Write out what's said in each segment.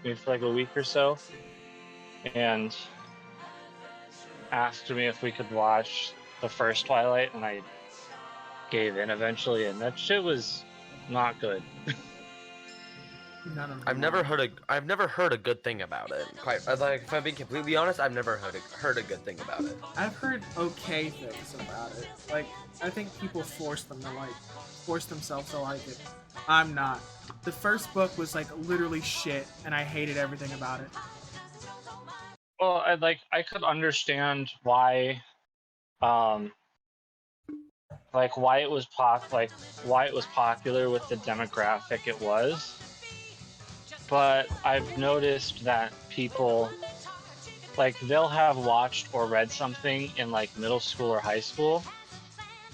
me for like a week or so, and asked me if we could watch the first Twilight, and I gave in eventually, and that shit was not good. None of them I've never heard a good thing about it. Quite like, if I'm being completely honest, I've never heard a good thing about it. I've heard okay things about it. Like, I think people force themselves to like it. I'm not. The first book was like literally shit, and I hated everything about it. Well, I could understand why, um, why it was why it was popular with the demographic it was, but I've noticed that people they'll have watched or read something in like middle school or high school,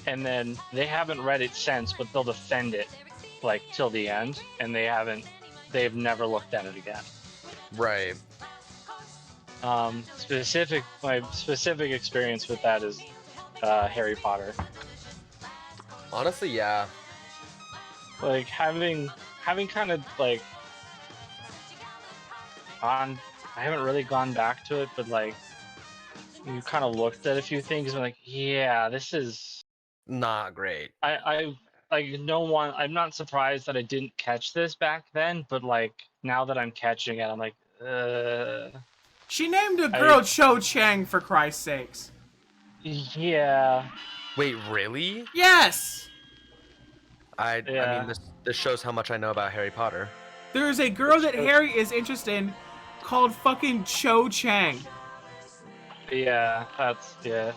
and then they haven't read it since, but they'll defend it like till the end, and they've never looked at it again. Right. My specific experience with that is Harry Potter. Honestly, yeah. Like having kind of like I haven't really gone back to it, but like you kind of looked at a few things and like, yeah, this is Not great. I I'm not surprised that I didn't catch this back then, but like now that I'm catching it, I'm like, She named a girl Cho Chang, for Christ's sakes. yeah. Wait, really? Yes! I mean, this shows how much I know about Harry Potter. There is a girl that Harry is interested in called fucking Cho Chang. Yeah, yeah.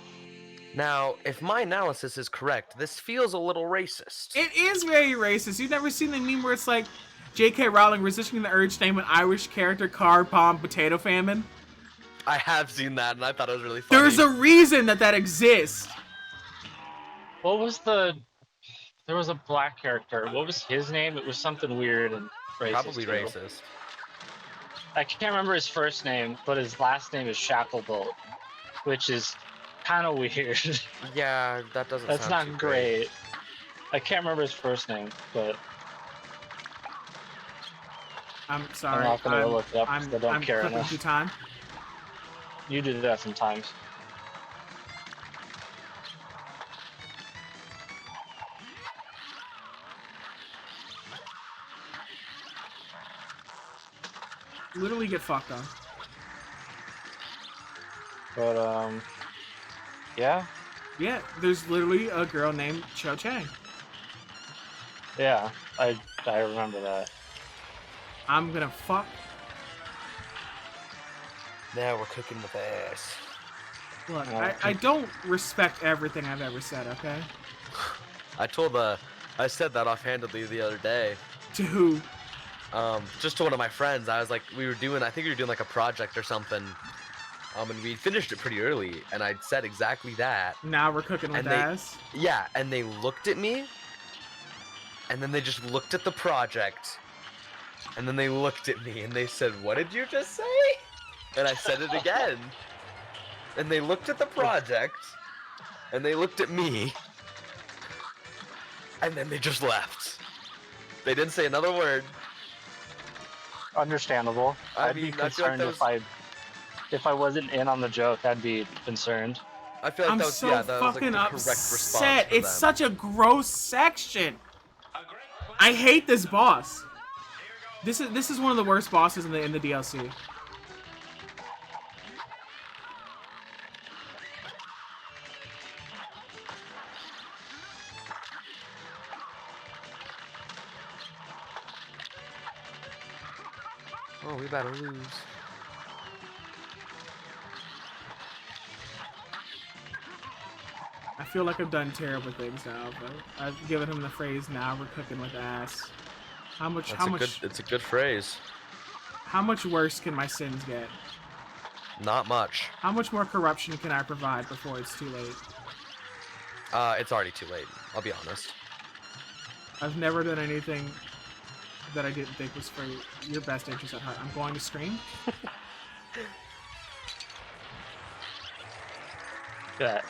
Now, if my analysis is correct, this feels a little racist. It is very racist. You've never seen the meme where it's like J.K. Rowling resisting the urge to name an Irish character Car Bomb Potato Famine? I have seen that, and I thought it was really funny. There's a reason that exists. What was there was a black character. What was his name? It was something weird and racist. Probably racist. I can't remember his first name, but his last name is Shacklebolt, which is kind of weird. Yeah, that doesn't That's sound not too great. I can't remember his first name, but I'm sorry. I'm not gonna look it up because I don't care clipping enough. through time. You do that sometimes. Literally get fucked on. But yeah. Yeah, there's literally a girl named Cho Chang. Yeah, I remember that. I'm gonna fuck. Now we're cooking with ass. Look, I don't respect everything I've ever said, okay? I said that offhandedly the other day. To who? Just to one of my friends. I was like, I think we were doing like a project or something. And we finished it pretty early, and I said exactly that. Now we're cooking with ass? Yeah, and they looked at me, and then they just looked at the project, and then they looked at me, and they said, "What did you just say?" And I said it again. And they looked at the project, and they looked at me, and then they just left. They didn't say another word. Understandable. I'd be concerned if I wasn't in on the joke. I'd be concerned. I feel like I'm that was so that was like fucking the correct upset. response for It's them. such a gross section. I hate this boss. This is one of the worst bosses in the DLC. Oh, we better lose. I feel like I've done terrible things now, but I've given him the phrase, "Now we're cooking with ass." It's a good phrase. How much worse can my sins get? Not much. How much more corruption can I provide before it's too late? It's already too late. I'll be honest. I've never done anything that I didn't think was for your best interest at heart. I'm going to scream. That.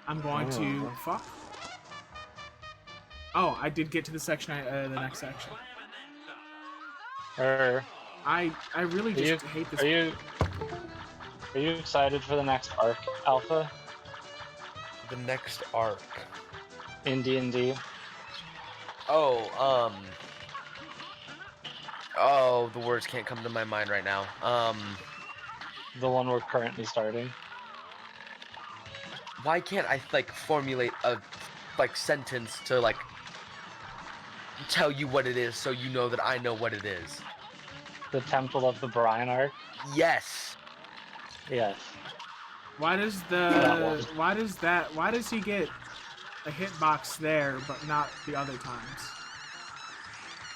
I'm going to fuck. Oh, I did get to the section. The next section. I really just hate this. Are you excited for the next arc, Alpha? The next arc. In D&D? Oh, oh, the words can't come to my mind right now. The one we're currently starting. Why can't I like formulate a sentence to like tell you what it is so you know that I know what it is? The Temple of the Brian arc? Yes. Yes. Why does he get a hitbox there but not the other times?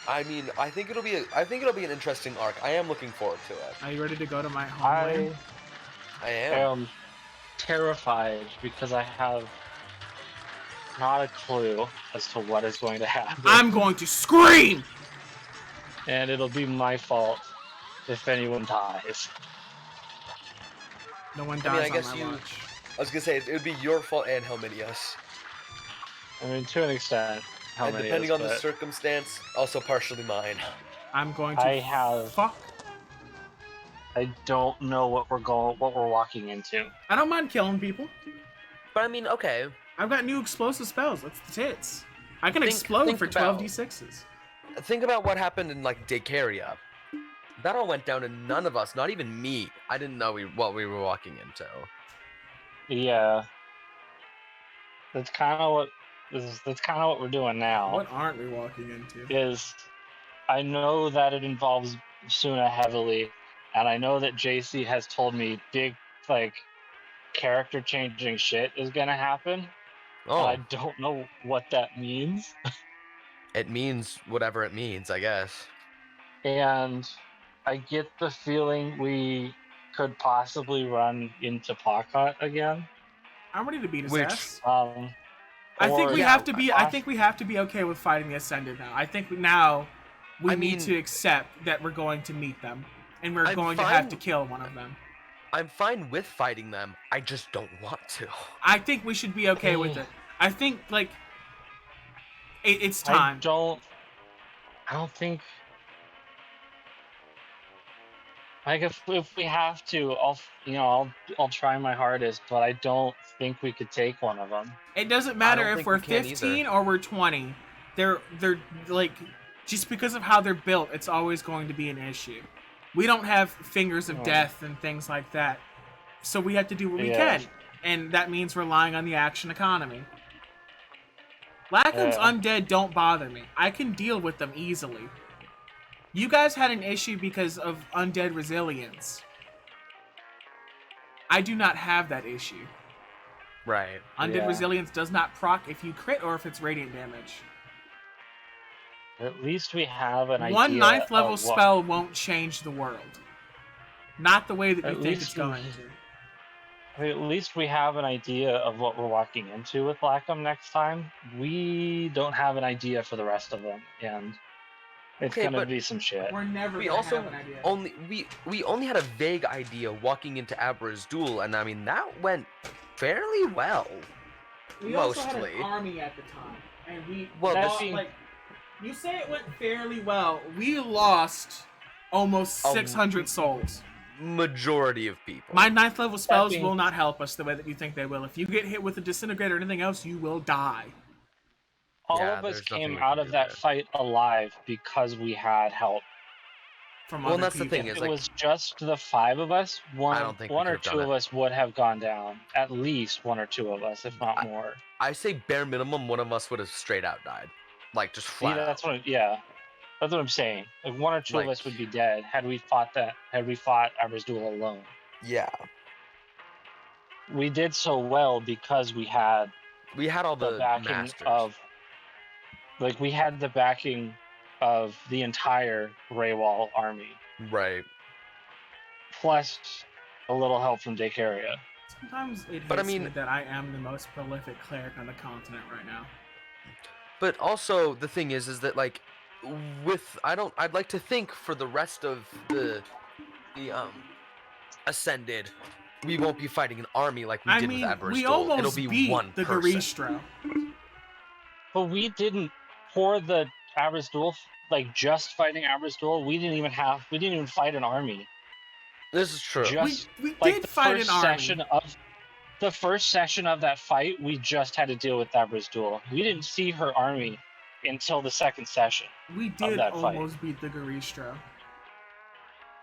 I mean, I think it'll be an interesting arc. I am looking forward to it. Are you ready to go to my homeland? I am. Terrified because I have not a clue as to what is going to happen. I'm going to scream! And it'll be my fault if anyone dies. No one dies on my watch. I was gonna say, it would be your fault and Helminius. I mean, to an extent, and depending on the circumstance, also partially mine. I'm going to fuck. I don't know what we're walking into. I don't mind killing people. But I mean, okay. I've got new explosive spells. That's the tits. I can explode for 12d6s. Think about what happened in like Daycaria. That all went down, and none of us, not even me, I didn't know what we were walking into. Yeah. That's kind of what we're doing now. What aren't we walking into? Is I know that it involves Suna heavily, and I know that JC has told me big, like, character changing shit is gonna happen. Oh. And I don't know what that means. It means whatever it means, I guess. And I get the feeling we could possibly run into Pocket again. I'm ready to beat his ass. I think we have to be. I think we have to be okay with fighting the Ascended now. I think now we need to accept that we're going to meet them, and we're going to have to kill one of them. I'm fine with fighting them. I just don't want to. I think we should be okay with it. I think like it's time. I don't think. Like if we have to, I'll try my hardest, but I don't think we could take one of them. It doesn't matter if we're 15 or we're 20. They're like, just because of how they're built, it's always going to be an issue. We don't have fingers of death and things like that, so we have to do what we can, and that means relying on the action economy. Lacom's undead don't bother me. I can deal with them easily. You guys had an issue because of undead resilience. I do not have that issue. Right. Undead resilience does not proc if you crit or if it's radiant damage. At least we have an idea. One 9th level spell won't change the world. Not the way that you think it's going to. At least we have an idea of what we're walking into with Lacom next time. We don't have an idea for the rest of them, and it's gonna be some shit. We're never gonna have an idea. We only had a vague idea walking into Abra's duel, and I mean that went fairly well. We also had an army at the time, and we lost, you say it went fairly well. We lost almost 600 souls. Majority of people. My 9th level spells will not help us the way that you think they will. If you get hit with a disintegrate or anything else, you will die. All of us came out of that fight alive because we had help from other that's people. the thing. If it was just the 5 of us, one or two of us would have gone down. At least 1 or 2 of us, if not more. I say bare minimum, one of us would have straight out died, like just flat. That's what I'm saying. Like 1 or 2 of us would be dead had we fought Abra's duel alone. Yeah. We did so well because we had all the backing masters. we had the backing of the entire Raywall army. Right. Plus a little help from Daycaria. Sometimes it hits me that I am the most prolific cleric on the continent right now. But also the thing is that like I'd like to think for the rest of the Ascended we won't be fighting an army like we I did mean, with Everest we Duel. It'll almost be beat one the person. Garistro. But we didn't for the Average Duel, like just fighting Average Duel. We didn't even fight an army. This is true. Just We like did the fight first an army. session of that fight, we just had to deal with Average Duel. We didn't see her army until the second session. We did that fight. almost beat the Garistro.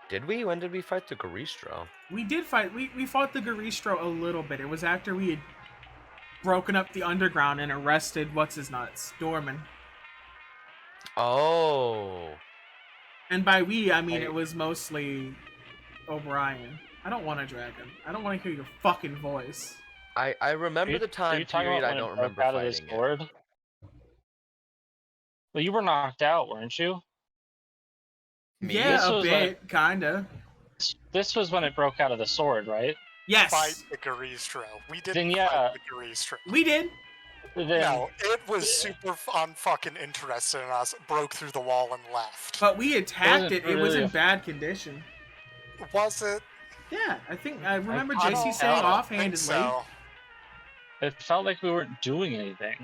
Did we? When did we fight the Garistro? We did fight. We fought the Garistro a little bit. It was after we had broken up the underground and arrested what's his nuts, Dorman. Oh. And by we, I mean it was mostly O'Brien. I don't want a dragon. I don't want to hear your fucking voice. I remember the time period. I don't remember fighting it. Well, you were knocked out, weren't you? Me? Yeah, a bit, kinda. This was when it broke out of the sword, right? Yes. Fight the Garistro. We didn't Then, yeah. fight the Garistro. We did. Then, No, it was super unfucking interested in us. Broke through the wall and left. But we attacked it. It was really in bad condition. Was it? Yeah, I remember I JC don't saying think offhandedly. So. it felt like we weren't doing anything.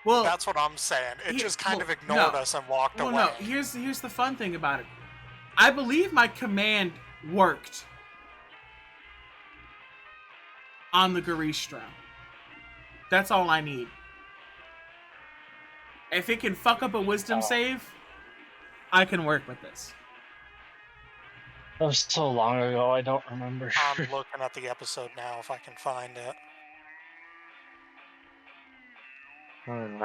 Well, That's what I'm saying. It just kind of ignored us and walked away. No. Here's the fun thing about it. I believe my command worked on the Garistro. That's all I need. If it can fuck up a wisdom save, I can work with this. That was so long ago, I don't remember. I'm looking at the episode now if I can find it. I don't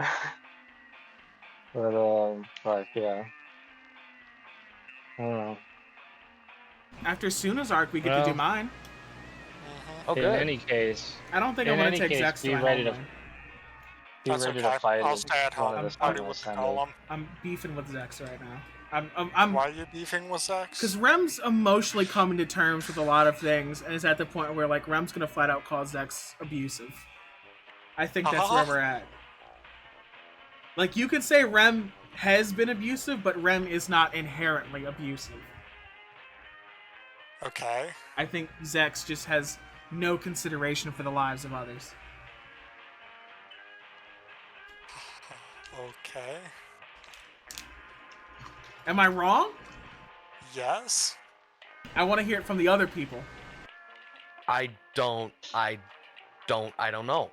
know. But yeah. I don't know. After Suna's arc, we get to do mine. Oh, In good. any case, I don't think I'm gonna take Zex to be my ready homeland. be That's ready okay. to fight. I'll stay at home. one of I'm the party Sentinel with the Assembled. column. I'm beefing with Zex right now. I'm Why are you beefing with Zex? because Rem's emotionally coming to terms with a lot of things, and is at the point where like Rem's gonna flat out call Zex abusive. I think that's where we're at. Like you could say Rem has been abusive, but Rem is not inherently abusive. Okay. I think Zex just has no consideration for the lives of others. Okay. Am I wrong? Yes. I want to hear it from the other people. I don't know.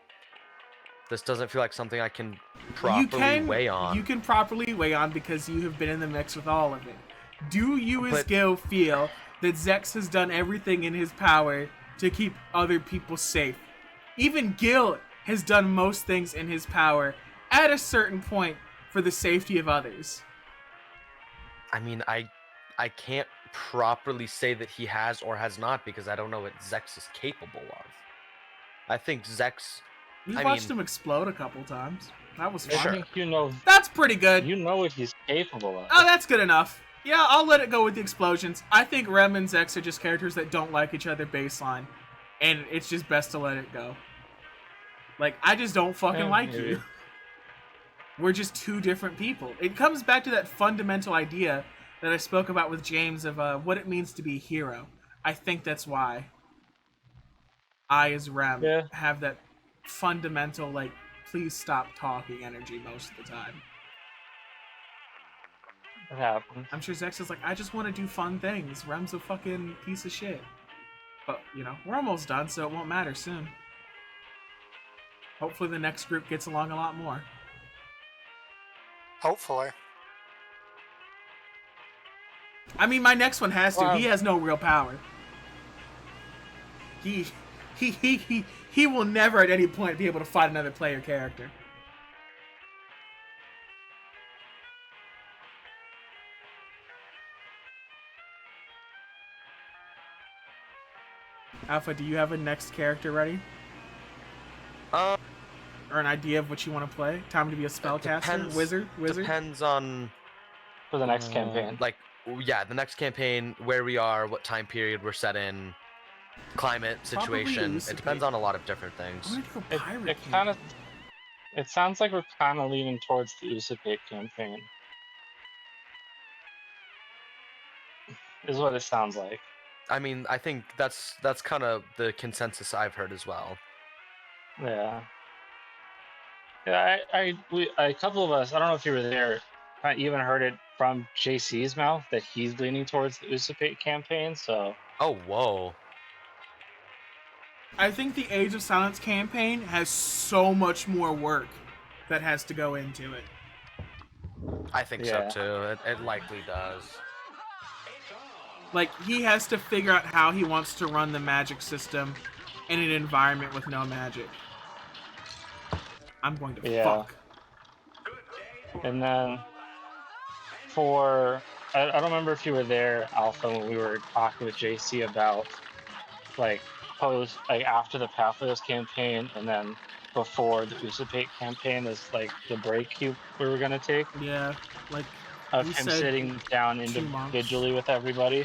This doesn't feel like something I can properly weigh on. You can properly weigh on because you have been in the mix with all of it. Do you as But- Gil feel that Zex has done everything in his power to keep other people safe? Even Gil has done most things in his power at a certain point for the safety of others. I mean, I can't properly say that he has or has not because I don't know what Zex is capable of. I think Zex... We I watched mean- him explode a couple times. That was I fun. think you know That's pretty good. what he's capable of. Oh, that's good enough. Yeah, I'll let it go with the explosions. I think Rem and Zex are just characters that don't like each other baseline. And it's just best to let it go. Like, I just don't fucking Yeah, like maybe. you. We're just two different people. It comes back to that fundamental idea that I spoke about with James of what it means to be a hero. I think that's why I, as Rem, Yeah. have that fundamental, like, please stop talking energy most of the time. It happens. I'm sure Zex is like, I just want to do fun things. Rem's a fucking piece of shit. But, you know, we're almost done, so it won't matter soon. Hopefully the next group gets along a lot more. Hopefully. I mean, my next one has to. Well, He has no real power. He will never at any point be able to fight another player character. Alpha, do you have a next character ready? Uh, Or an idea of what you want to play? Time to be a spellcaster? Wizard? Depends on... For the next campaign. Like, yeah, the next campaign, where we are, what time period we're set in, climate, Probably situation. Lucy It depends Pig. on a lot of different I'm things. gonna go pirate. It kind of. It sounds like we're kind of leaning towards the Usapik campaign. Is what it sounds like. I mean, I think that's kind of the consensus I've heard as well. Yeah. Yeah, a couple of us, I don't know if you were there, I even heard it from JC's mouth that he's leaning towards the Usurpate campaign, so... Oh, whoa. I think the Age of Silence campaign has so much more work that has to go into it. I think so too. It likely does. Like, he has to figure out how he wants to run the magic system in an environment with no magic. I'm going to fuck. And then I don't remember if you were there, Alpha, when we were talking with JC about like after the Pathless campaign and then before the Usurpate campaign is like the break we were gonna take. Yeah, like of him sitting down individually with everybody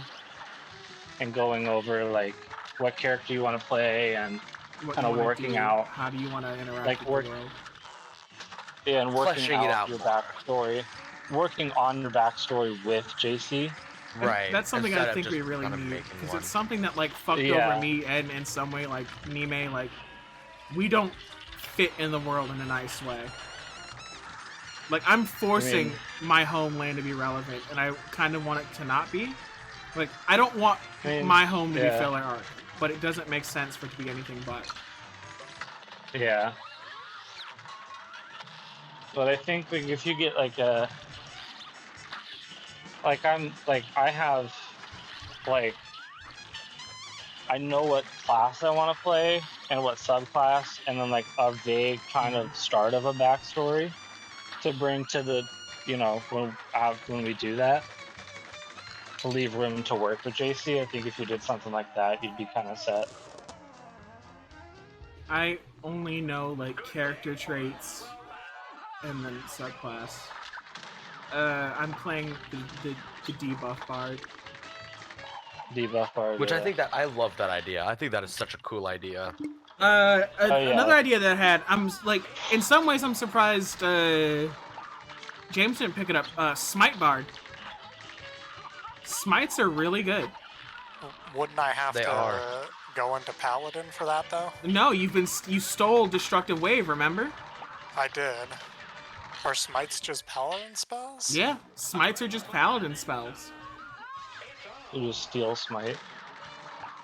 and going over like what character you want to play and kind of working out how do you want to interact like with the world. Yeah, and working Fleshing it out your more. backstory, working on your backstory with JC. Right. That's something I think we really need, because it's something that like fucked over me and in some way like Nime, like we don't fit in the world in a nice way. Like I'm forcing my homeland to be relevant, and I kind of want it to not be. Like I don't want my home to be filler arc, but it doesn't make sense for it to be anything but. Yeah. But I think like, if you get like a I know what class I want to play and what subclass, and then like a vague kind of start of a backstory to bring to the, when we do that, to leave room to work with JC. I think if you did something like that, you'd be kind of set. I only know like character traits and then subclass. I'm playing the debuff bard. Debuff bard. Which I think that I love that idea. I think that is such a cool idea. Another idea that I had, I'm like, in some ways I'm surprised James didn't pick it up. Smite bard. Smites are really good. Wouldn't I have to go into paladin for that though? No, you stole destructive wave, remember? I did. Are smites just paladin spells? Yeah, smites are just paladin spells. You just steal smite.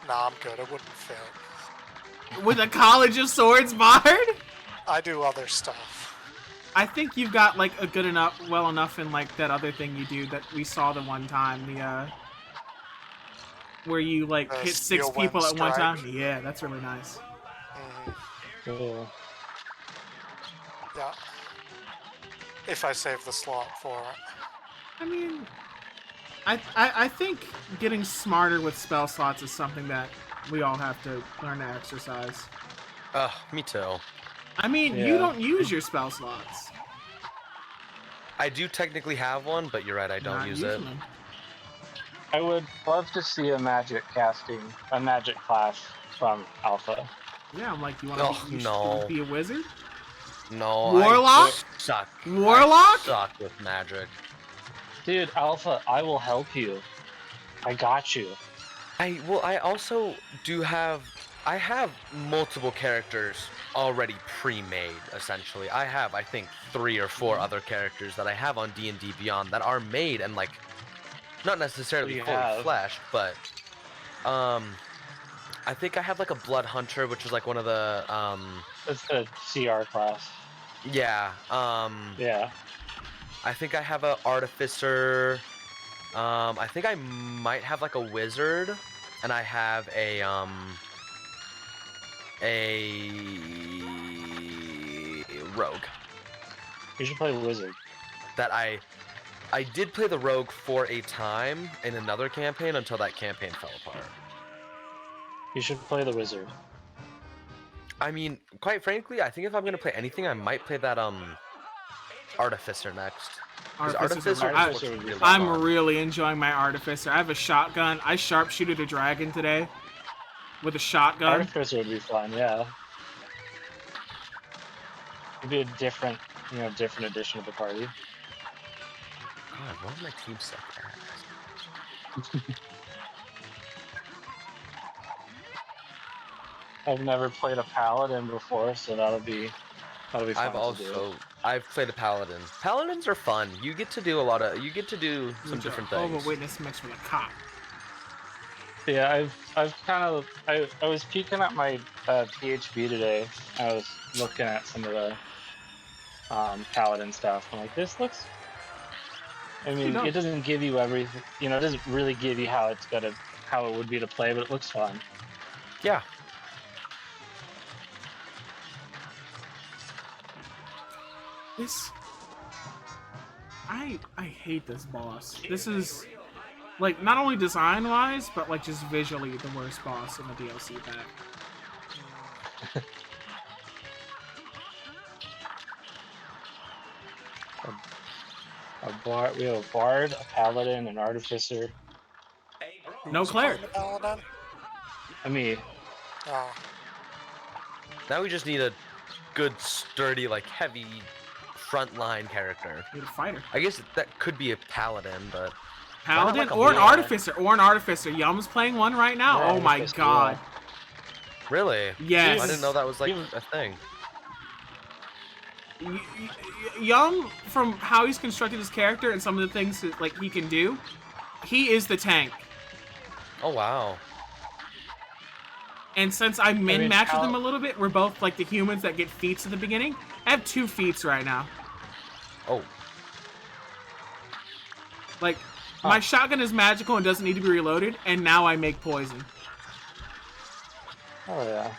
Nah, I'm good. It wouldn't fit. With a College of Swords bard? I do other stuff. I think you've got like a good enough, well enough in like that other thing you do that we saw the one time, where you like hit 6 people at one time. Yeah, that's really nice. Mm-hmm. Cool. Yeah. If I save the slot for it. I mean, I think getting smarter with spell slots is something that we all have to learn to exercise. Me too. I mean, you don't use your spell slots. I do technically have one, but you're right, I don't use it. Them. I would love to see a magic class from Alpha. Yeah, I'm like, you want to be a wizard? No, Warlock? I suck. Warlock? I suck with magic. Dude, Alpha, I will help you. I got you. I also do have... I have multiple characters already pre-made, essentially. I have, I think, 3 or 4 other characters that I have on D&D Beyond that are made and, like, not necessarily fully fleshed, but, I think I have, like, a Blood Hunter, which is, like, one of the, It's the CR class. Yeah, Yeah. I think I have a Artificer, I think I might have, like, a Wizard, and I have a Rogue. You should play Wizard. That I did play the Rogue for a time in another campaign until that campaign fell apart. You should play the Wizard. I mean, quite frankly, I think if I'm gonna play anything, I might play that Artificer next. I'm really enjoying my Artificer. I have a shotgun. I sharpshooted a dragon today with a shotgun. Artificer would be fun, yeah. It'd be a different addition to the party. God, what did my team suck at? I've never played a paladin before, so that'll be fun to do. I've played a paladin. Paladins are fun. You get to do some Which are different Jehovah things. Witness mixed with a cop. Yeah, I was peeking at my PHP today. I was looking at some of the paladin stuff. I'm like, this looks. I mean, it doesn't give you everything. You know, it doesn't really give you how it would be to play, but it looks fun. Yeah. I hate this boss. This is like not only design wise, but like just visually the worst boss in the DLC pack. We have a bard, a paladin, an artificer. No cleric. Paladin? I mean, Oh, Now we just need a good, sturdy, like heavy frontline character. Need a fighter. I guess that could be a paladin, but Paladin like a or an warrior? artificer. Yum's playing one right now. Yeah, Oh my artificer, god. really, Yes. I didn't know that was like a thing. Yum, from how he's constructed his character and some of the things that, like he can do, he is the tank. Oh wow. And since I min-match with how- him a little bit, we're both like the humans that get feats at the beginning. I have 2 feats right now. Oh, Like, my shotgun is magical and doesn't need to be reloaded, and now I make poison. oh yeah.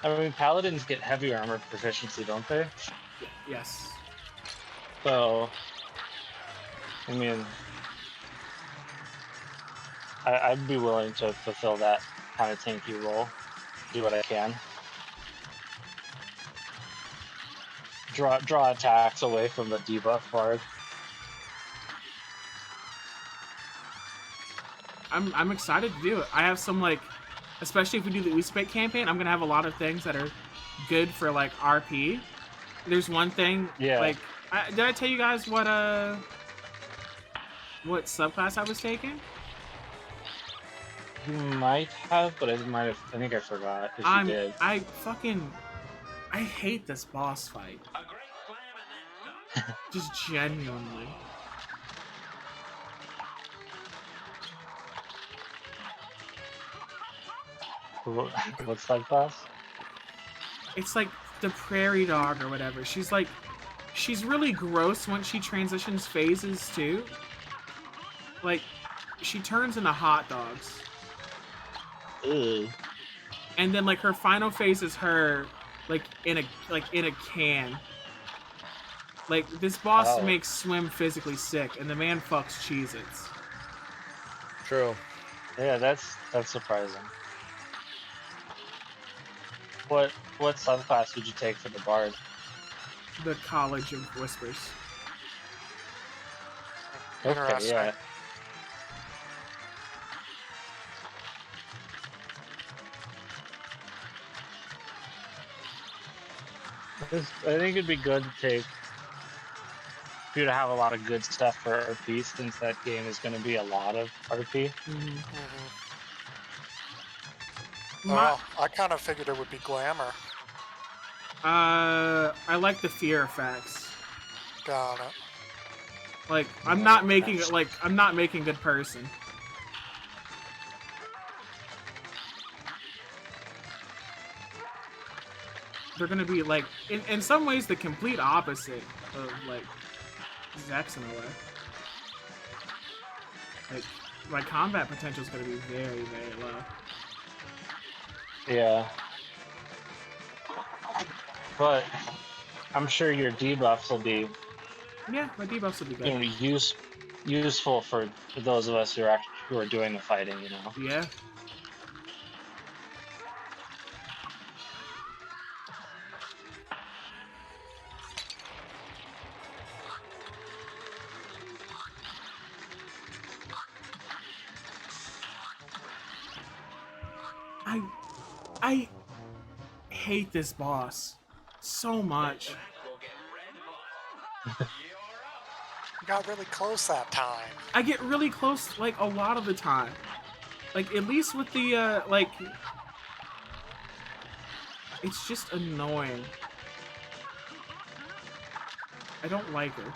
I mean, paladins get heavy armor proficiency, don't they? Yes. So, I mean, I'd be willing to fulfill that kind of tanky role. Do what I can. Draw attacks away from the debuff bard. I'm excited to do it. I have some, like, especially if we do the Uzbek campaign, I'm gonna have a lot of things that are good for, like, RP. There's one thing, Yeah. like, did I tell you guys what subclass I was taking? You might have, but I think I forgot if you did. I hate this boss fight. Just genuinely. What's that class? It's like the prairie dog or whatever. She's really gross when she transitions phases too. Like, she turns into hot dogs. Ew. And then like her final phase is her like in a can. Like, this boss Oh. makes Swim physically sick, and the man fucks Cheez-Its. true. Yeah, that's surprising. What subclass would you take for the bard? The College of Whispers. Okay, Interesting. yeah. I think it'd be good to take for you to have a lot of good stuff for RP, since that game is going to be a lot of RP. Well, I kind of figured it would be glamour. I like the fear effects. Got it. Like, I'm not making good person. They're gonna be like, in some ways, the complete opposite of like Zex in a way. Like, my combat potential is gonna be very, very low. Yeah. But I'm sure your debuffs will be Yeah, my debuffs will be going good. to be useful for those of us who are doing the fighting. You know. Yeah. I hate this boss so much. You got really close that time. I get really close, like, a lot of the time. Like, at least with the, like, It's just annoying. I don't like her.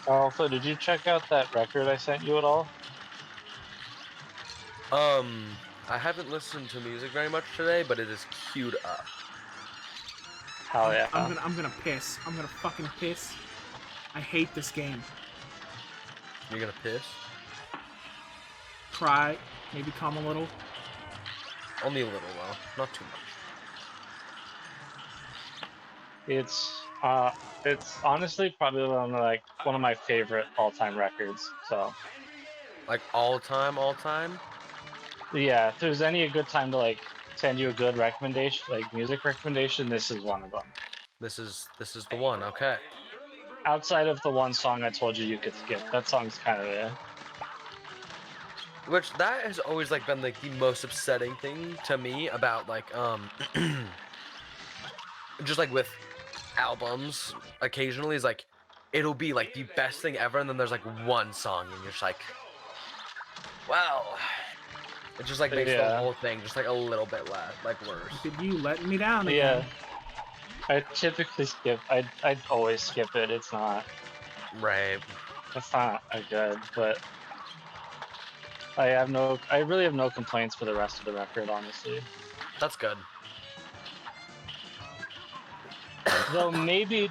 Also, did you check out that record I sent you at all? I haven't listened to music very much today, but it is queued up. Hell yeah. I'm gonna piss. I'm gonna fucking piss. I hate this game. You're gonna piss? Cry, maybe come a little. Only a little, though. Not too much. It's honestly probably one of my favorite all-time records. So Like all time? yeah, if there's any a good time to like send you a good recommendation, like music recommendation, this is one of them. This is the one. Okay. Outside of the one song I told you could skip, that song's kind of Which that has always like been like the most upsetting thing to me about like just like with albums occasionally is like it'll be like the best thing ever and then there's like one song and you're just like, wow. It just like makes the whole thing just like a little bit worse. Did you letting me down again? Yeah. I typically skip. I'd always skip it. It's not Right. a good, but I really have no complaints for the rest of the record, honestly. That's good. Though maybe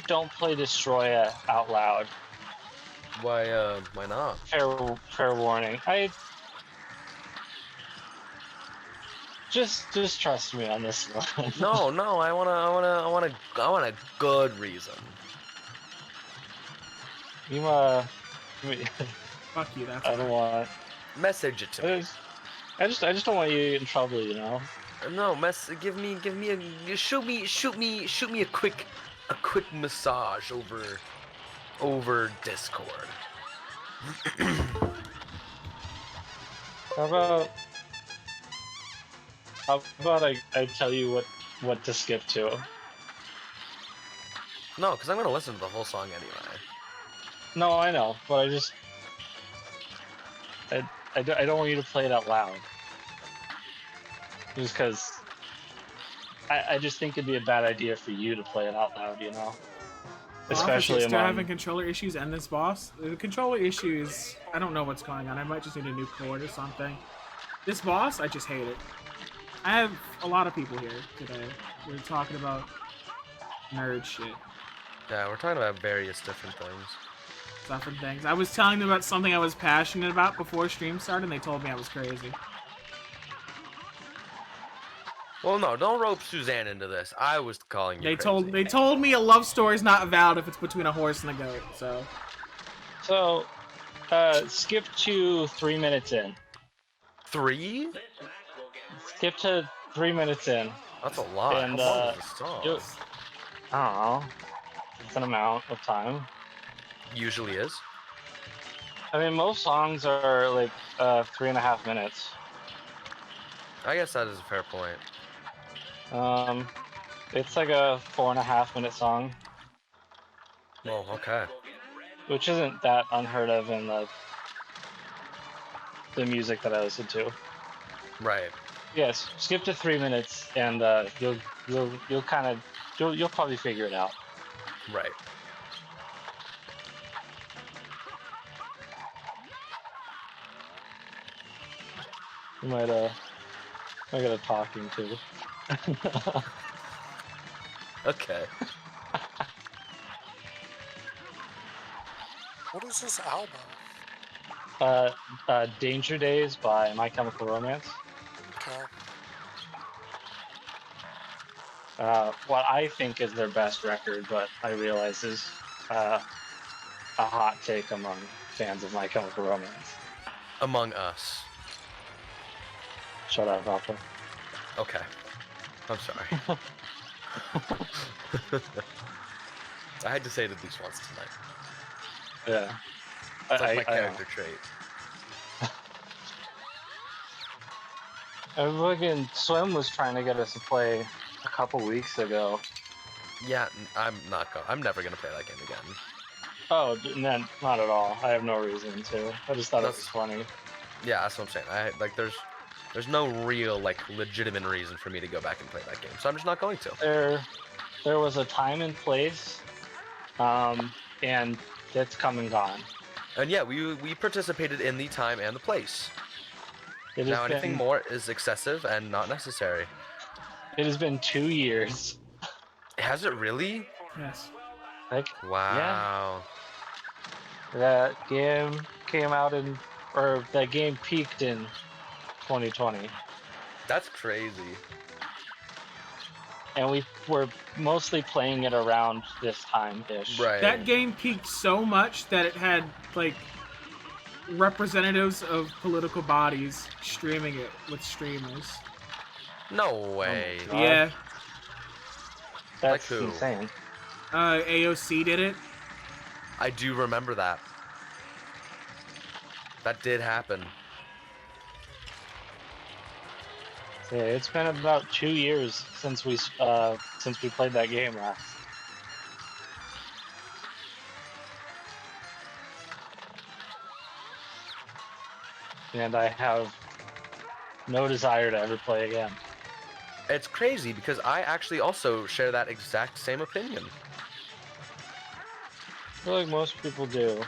don't play Destroy out loud. Why not? Fair warning. Just trust me on this one. No, I want a good reason. You Fuck you, that's I don't want. Message it to me. I just don't want you in trouble, you know. No, give me shoot me a quick massage over Discord. How about I tell you what to skip to? No, because I'm gonna listen to the whole song anyway. No, I know, but I don't want you to play it out loud. Just because I just think it'd be a bad idea for you to play it out loud, you know? Especially still having controller issues and this boss. The controller issues, I don't know what's going on. I might just need a new cord or something. This boss, I just hate it. I have a lot of people here today. We're talking about nerd shit. Yeah, we're talking about various different things. I was telling them about something I was passionate about before stream started, and they told me I was crazy. Well, no, don't rope Suzanne into this. I was calling you crazy. They told me a love story is not valid if it's between a horse and a goat. So, skip to 3 minutes in. 3? Skip to 3 minutes in. That's a lot. And How long is the song? I don't know. It's an amount of time. Usually is. I mean, most songs are like 3.5 minutes. I guess that is a fair point. It's like a 4.5 minute song. Well, okay. Which isn't that unheard of in the music that I listen to. Right. Yes, skip to 3 minutes, and you'll probably figure it out. Right. You might get a talking to. Okay. What is this album? Danger Days by My Chemical Romance. Okay. What I think is their best record, but I realize is a hot take among fans of My Chemical Romance. Among us. Shut up, Alpha. Okay. I'm sorry. I had to say it at least once tonight. Yeah. It's like my character trait. Fucking Swim was trying to get us to play a couple weeks ago. Yeah, I'm not going. I'm never gonna play that game again. Oh, not at all. I have no reason to. I just thought it was funny. Yeah, that's what I'm saying. There's no real like legitimate reason for me to go back and play that game, so I'm just not going to. There was a time and place, and it's come and gone. And yeah, we participated in the time and the place. Now Anything more is excessive and not necessary. It has been 2 years. Has it really? Yes. Like, wow. Yeah. That game came out that game peaked in 2020. That's crazy. And we were mostly playing it around this time-ish. Right. That game peaked so much that it had, like, representatives of political bodies streaming it with streamers. No way. Oh Yeah. That's Like who? insane. AOC did it. I do remember that. That did happen. Yeah, it's been about 2 years since we played that game last. And I have no desire to ever play again. It's crazy because I actually also share that exact same opinion. I feel like most people do.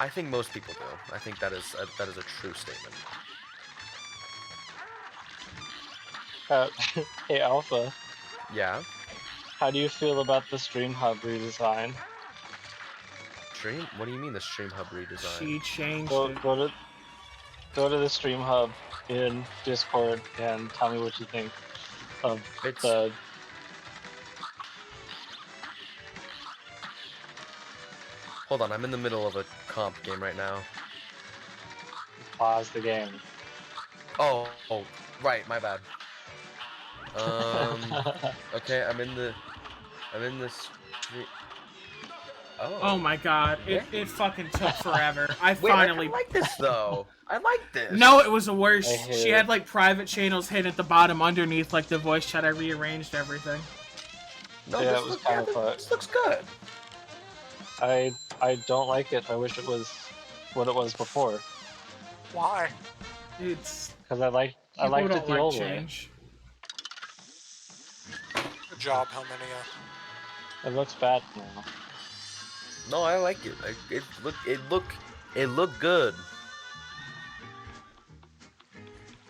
I think most people do. I think that is a true statement. Hey Alpha, Yeah. how do you feel about the Stream Hub redesign? Stream? What do you mean the Stream Hub redesign? She changed Go it. go to the Stream Hub in Discord and tell me what you think of the. Hold on, I'm in the middle of a comp game right now. Pause the game. Oh, right, my bad. Okay, I'm in this. Oh my god, it fucking took forever. I Wait, finally I like this though. I like this. No, it was the worst. I hate She it. had like private channels hidden at the bottom underneath like the voice chat. I rearranged everything. No, Yeah, this it was looks, kind of fucked. this looks good. I don't like it. I wish it was what it was before. Why? It's Because I liked people it don't the like old way. change. Good job, Helminia. It looks bad now. No, I like it. It looked good.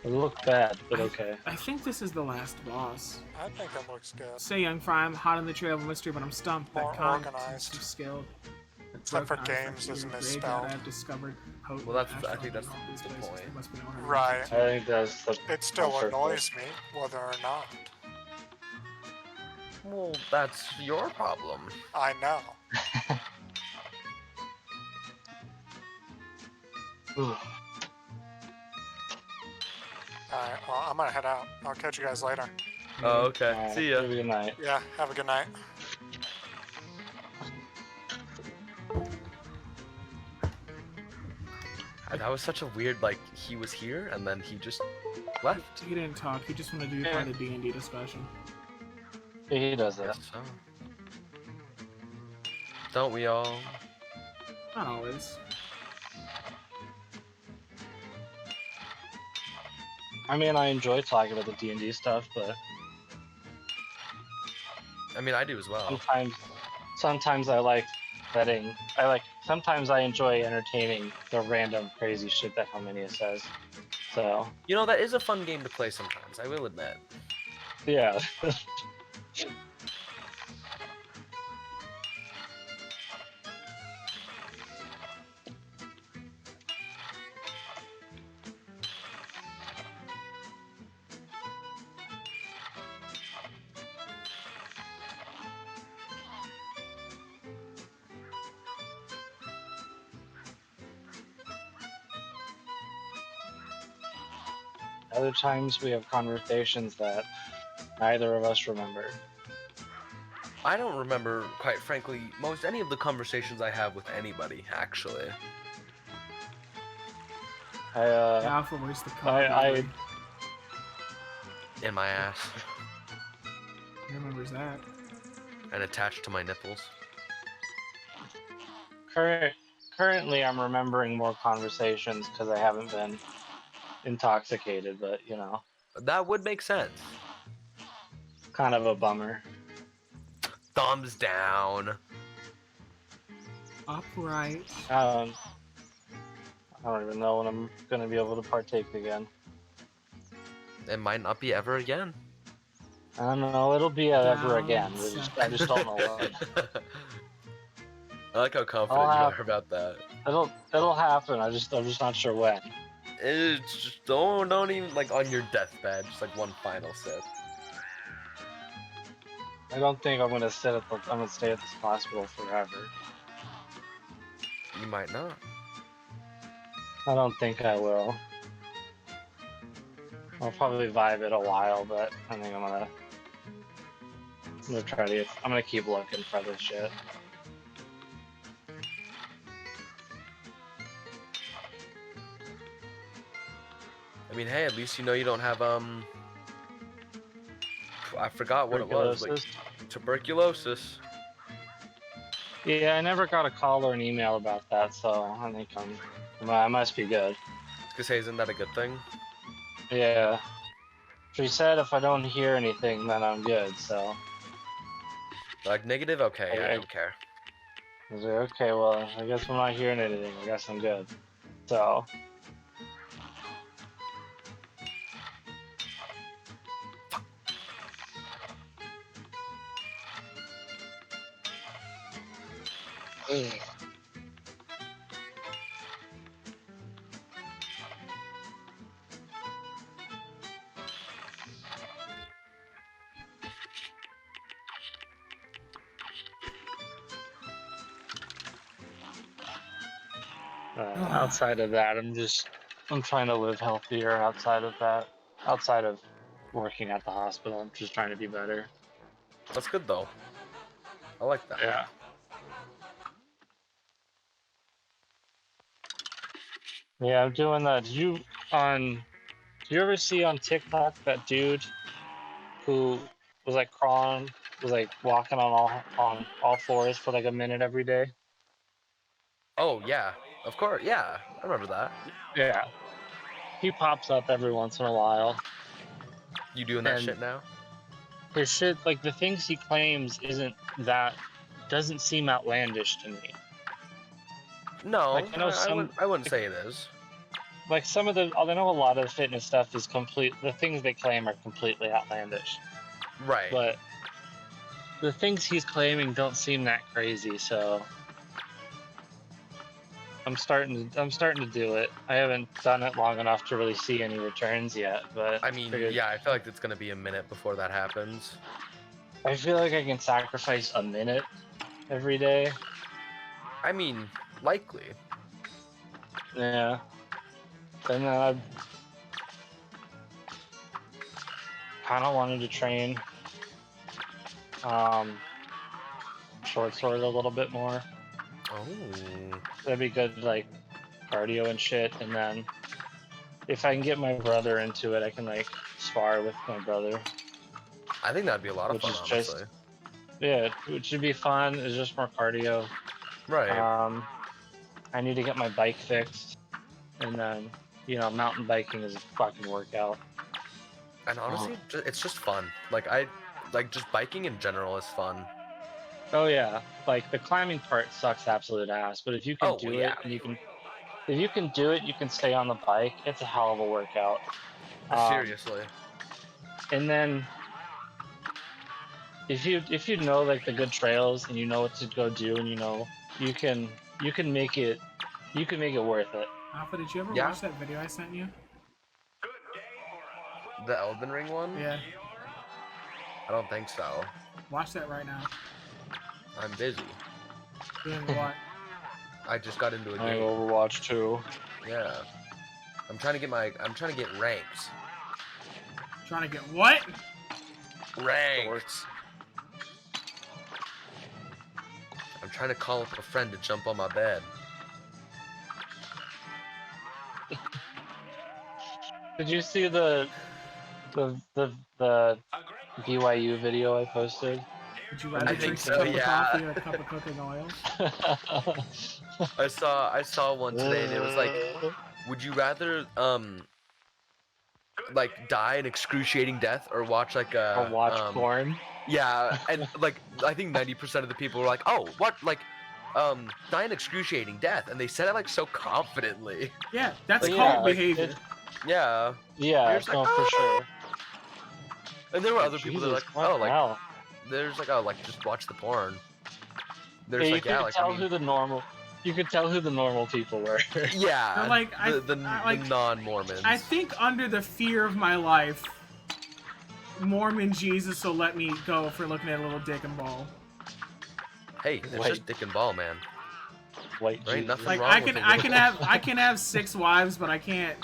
It looked bad, but okay. I think this is the last boss. I think it looks good. Say Young Fry, I'm hot on the trail of a mystery, but I'm stumped. More That con organized. too skilled. Except for Broken eyes, games like is your misspelled. graveyard, I've discovered potent Well, I think astral that's in all these the places. point. There must be no one Right. I think that's the. It still comfort annoys me, whether or not. Well, that's your problem. I know. Ugh. Alright, well, I'm gonna head out. I'll catch you guys later. Oh, okay. Alright, See ya. have a good night. Yeah, have a good night. That was such a weird, like, he was here and then he just left. He didn't talk. He just wanted to be part of the D&D discussion. He does that. So. Don't we all? Not always. I mean, I enjoy talking about the D&D stuff, but I mean, I do as well. sometimes I like sometimes I enjoy entertaining the random crazy shit that Helminia says. So, You know, that is a fun game to play sometimes, I will admit. yeah. Other times we have conversations that neither of us remember. I don't remember, quite frankly, most any of the conversations I have with anybody, actually. I Alpha, where's the I In my ass. Who remembers that? And attached to my nipples. Currently, I'm remembering more conversations because I haven't been intoxicated, but you know, That would make sense. kind of a bummer. Thumbs down. Upright. I don't even know when I'm gonna be able to partake again. It might not be ever again. I don't know. It'll be ever again. Down I just don't know when. I like how confident you have- are about that. It'll happen. I'm just not sure when. It's just don't even like on your deathbed, just like one final sip. I don't think I'm gonna stay at this hospital forever. You might not. I don't think I will. I'll probably vibe it a while, but I think I'm gonna I'm gonna keep looking for this shit. I mean, hey, at least you know you don't have I forgot what it was, like tuberculosis. Yeah, I never got a call or an email about that, so I think I must be good. Cause hey, isn't that a good thing? Yeah. She said if I don't hear anything, then I'm good, so. Like negative, okay, I don't care. I was like, okay, well, I guess I'm not hearing anything. I guess I'm good. So. Ugh. Outside of that, I'm trying to live healthier outside of that. Outside of working at the hospital, I'm just trying to be better. That's good though. I like that. Yeah. Yeah, I'm doing that. Do you ever see on TikTok that dude who was like crawling, was like walking on all fours for like a minute every day? Oh yeah, of course, yeah, I remember that. Yeah. He pops up every once in a while. You doing that And shit now? his shit, like the things he claims doesn't seem outlandish to me. No, Like I know I wouldn't say it is. like some of I know a lot of the fitness stuff is the things they claim are completely outlandish. Right. But the things he's claiming don't seem that crazy, so I'm starting to do it. I haven't done it long enough to really see any returns yet, but I mean, yeah, I feel like it's gonna be a minute before that happens. I feel like I can sacrifice a minute every day. I mean, likely. Yeah. And then I kind of wanted to train short sword a little bit more. Oh. That'd be good, like cardio and shit. And then if I can get my brother into it, I can like spar with my brother. I think that'd be a lot of Which fun, is honestly. just yeah, which should be fun. It's just more cardio. Right. I need to get my bike fixed, and then mountain biking is a fucking workout. And honestly, it's just fun. Like just biking in general is fun. Oh yeah, like the climbing part sucks absolute ass, but if you can Oh, do yeah. it, if you can do it, you can stay on the bike. It's a hell of a workout. Seriously. And then if you know like the good trails and you know what to go do, and you can make it worth it. Alpha, did you ever Yeah. watch that video I sent you? The Elden Ring one? Yeah. I don't think so. Watch that right now. I'm busy. Doing what? I just got into a I game. Overwatch 2. Yeah. I'm trying to get ranked. Trying to get what? Ranked. I'm trying to call up a friend to jump on my bed. Did you see the The BYU video I posted. Would you rather I drink think a so, cup of yeah. coffee or a cup of cooking oil? I saw one today, and it was like, would you rather like die an excruciating death or watch like or a watch porn. yeah, and like I think 90% of the people were like, oh, what, like die an excruciating death, and they said it like so confidently. Yeah, that's Like, cult like, behavior. Yeah. Yeah, You're just like, no, for sure. And there were other people that were Jesus, like, what oh, the like hell? there's like, oh, like just watch the porn. There's Yeah, like, yeah, like I mean, you could tell who the normal people were. yeah, But, like, the like, non-Mormons. I think under the fear of my life, Mormon Jesus will let me go for looking at a little dick and ball. Hey, it's Wait. just dick and ball, man. White There ain't Jesus. nothing Like wrong with I can have 6 wives, but I can't.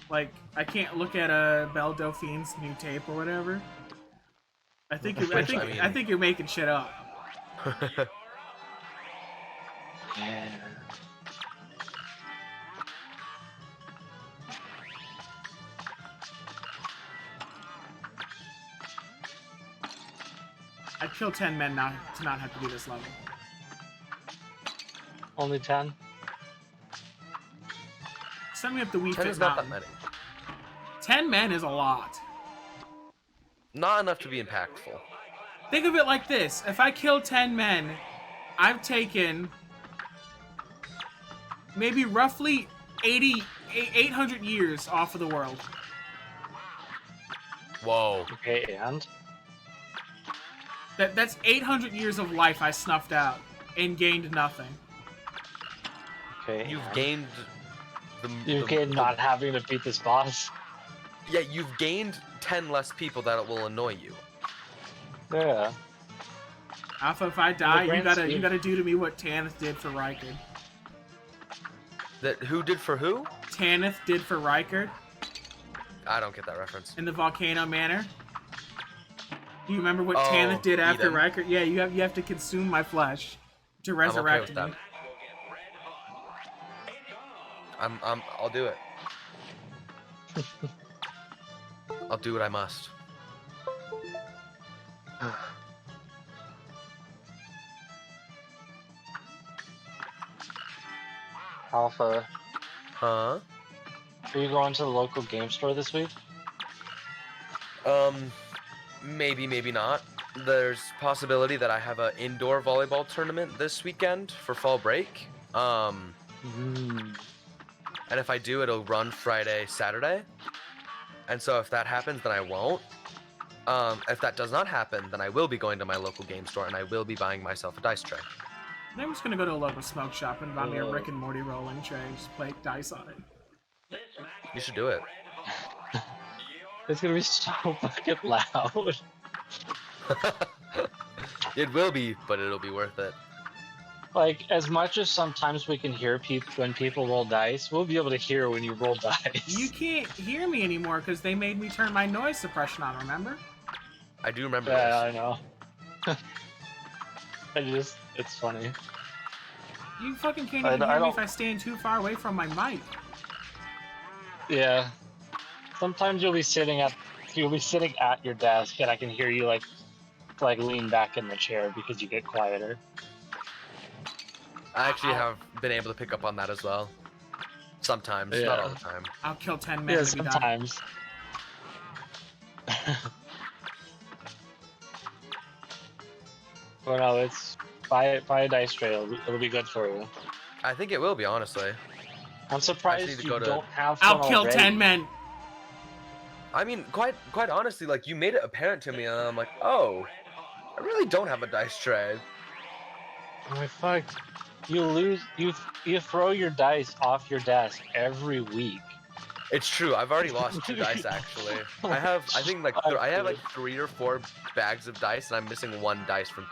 Like I can't look at a Belle Delphine's new tape or whatever. I think you're making shit up. Yeah. I'd kill 10 men now to not have to be this level. Only 10? Send me up the Wii 10 Fit is not that Mountain. many. 10 men is a lot. Not enough to be impactful. Think of it like this. If I kill 10 men, I've taken maybe roughly 800 years off of the world. Whoa. Okay, and? That's 800 years of life I snuffed out and gained nothing. Okay. You've and? gained You've gained not having to beat this boss. Yeah, you've gained 10 less people that will annoy you. Yeah. Alpha, if I die, you grand scheme. gotta do to me what Tanith did for Rykard. That who did for who? Tanith did for Rykard I don't get that reference. in the Volcano Manor. Do you remember what Oh, Tanith did after Eden. Rykard? Yeah, you have to consume my flesh to I'm okay resurrect with me. that. I'll do it. I'll do what I must. Alpha, Huh? are you going to the local game store this week? Maybe, maybe not. There's possibility that I have an indoor volleyball tournament this weekend for fall break. Mm. And if I do, it'll run Friday, Saturday. And so if that happens, then I won't. If that does not happen, then I will be going to my local game store and I will be buying myself a dice tray. I'm just gonna go to a local smoke shop and buy me a Rick and Morty rolling tray and just play dice on it. You should do it. It's gonna be so fucking loud. It will be, but it'll be worth it. Like, as much as sometimes we can hear people when people roll dice, we'll be able to hear when you roll dice. You can't hear me anymore because they made me turn my noise suppression on, remember? I do remember Yeah, I this. know. It's funny. You fucking can't I even hear me don't- if I stand too far away from my mic. Yeah. Sometimes you'll be sitting at your desk, and I can hear you like lean back in the chair because you get quieter. I actually have been able to pick up on that as well. Sometimes, not all the time. I'll kill 10 men Yeah, if you die. sometimes. Well, no, it's buy a dice tray. It'll be good for you. I think it will be, honestly. I'm need surprised to you go to- don't have. I'll one kill already. 10 men. I mean, quite honestly, like, you made it apparent to me, and I'm like, oh, I really don't have a dice tray. Oh my fuck! You throw your dice off your desk every week. It's true. I've already lost 2 dice, actually. I have 3 or 4 bags of dice, and I'm missing 1 dice from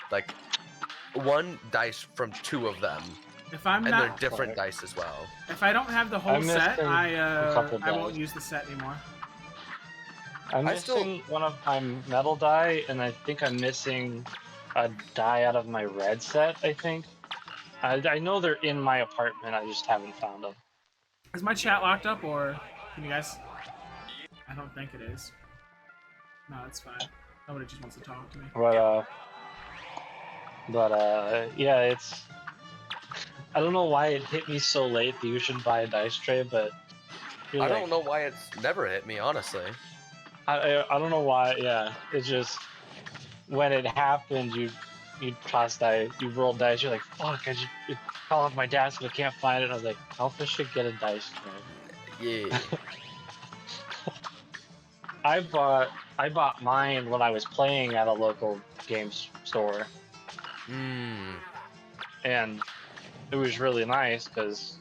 2 of them, If I'm and they're not, different dice as well. if I don't have the whole I'm set, missing a couple I won't dice. use the set anymore. I'm I still- missing one of my metal die, and I think I'm missing a die out of my red set. I think. I know they're in my apartment. I just haven't found them. Is my chat locked up, or can you guys? I don't think it is. No, it's fine. Nobody just wants to talk to me. Yeah, it's. I don't know why it hit me so late that you should buy a dice tray, but I don't know why it's never hit me, honestly. I don't know why. Yeah, it's just when it happened, you toss dice, you roll dice. You're like, fuck! I just fell off my desk and I can't find it. And I was like, Alpha should get a dice tray. Yeah. I bought mine when I was playing at a local games store, and it was really nice because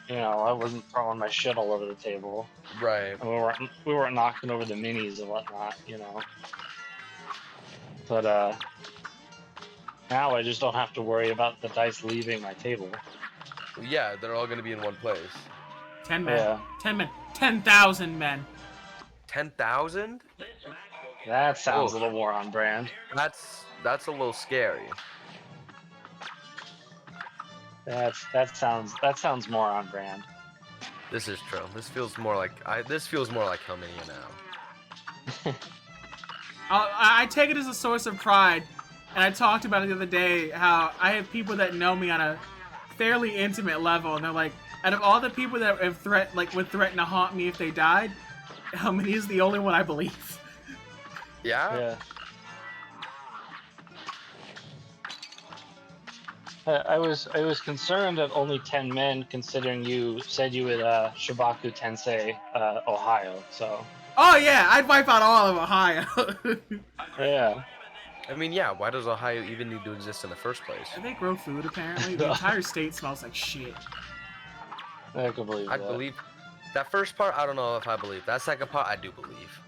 I wasn't throwing my shit all over the table. Right. And we weren't knocking over the minis and whatnot. But now I just don't have to worry about the dice leaving my table. Yeah, they're all gonna be in one place. 10 men. Yeah. 10 men. 10,000 men. 10,000? That sounds Oof. a little more on brand. That's a little scary. That sounds more on brand. This is true. This feels more like Helmania now. I take it as a source of pride, and I talked about it the other day, how I have people that know me on a fairly intimate level, and they're like, out of all the people that have would threaten to haunt me if they died, Helmania is the only one I believe. Yeah? Yeah. I was concerned at only 10 men, considering you said you would Shibaku Tensei Ohio. So. Oh yeah, I'd wipe out all of Ohio. Yeah. I mean, yeah. Why does Ohio even need to exist in the first place? They grow food apparently. The entire state smells like shit. I can believe that. I believe that first part. I don't know if I believe that second part. I do believe.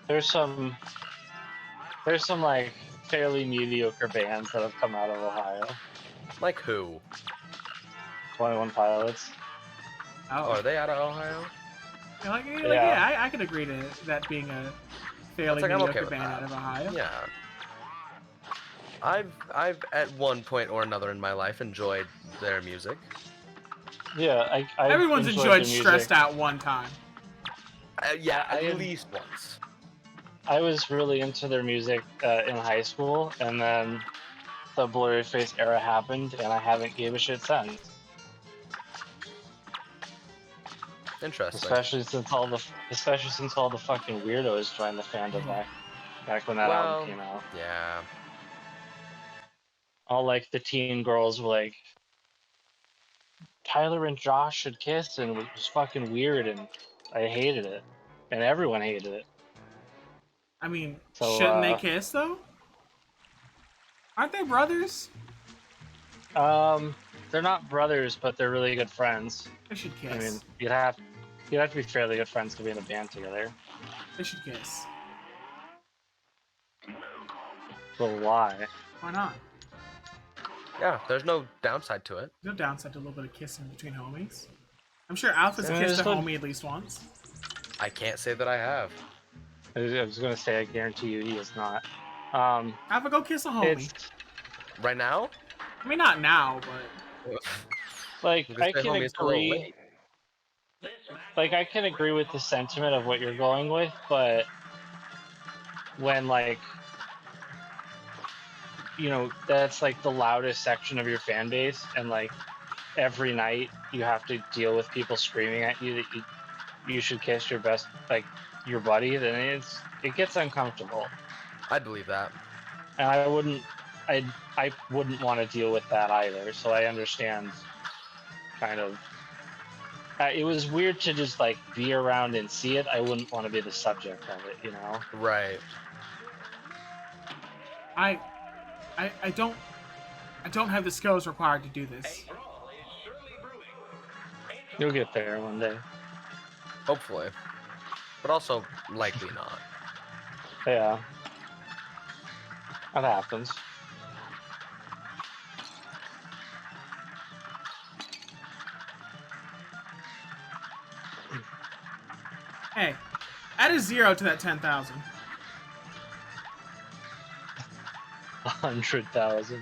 There's some like fairly mediocre bands that have come out of Ohio. Like who? 21 Pilots. Oh, are they out of Ohio? Yeah, I can agree to that being a fairly mediocre band out of Ohio. Yeah. I've at one point or another in my life enjoyed their music. Yeah, I everyone's enjoyed Stressed Out one time. Yeah, at least once. I was really into their music in high school, and then the Blurry Face era happened, and I haven't gave a shit since. Interesting. Especially since all the fucking weirdos joined the fandom back when that album came out. Yeah. All like the teen girls were like, Tyler and Josh should kiss, and it was fucking weird, and I hated it, and everyone hated it. I mean, shouldn't they kiss though? Aren't they brothers? They're not brothers, but they're really good friends. They should kiss. I mean, you'd have to be fairly good friends to be in a band together. They should kiss. But why? Why not? Yeah, there's no downside to it. There's no downside to a little bit of kissing between homies. I'm sure Alpha's kissed a homie at least once. I can't say that I have. I was gonna say, I guarantee you he is not. Alpha, go kiss a homie. Right now? I mean, not now, but... Like, I can agree... Like, I can agree with the sentiment of what you're going with, but... when, like... that's, like, the loudest section of your fan base, and, like, every night you have to deal with people screaming at you that you should kiss your best, like, your buddy, then it gets uncomfortable. I'd believe that. And I wouldn't want to deal with that either, so I understand kind of it was weird to just like be around and see it. I wouldn't want to be the subject of it, Right. I don't have the skills required to do this. You'll get there one day. Hopefully. But also likely not. Yeah. That happens. Hey, add a 0 to that 10,000. 100,000.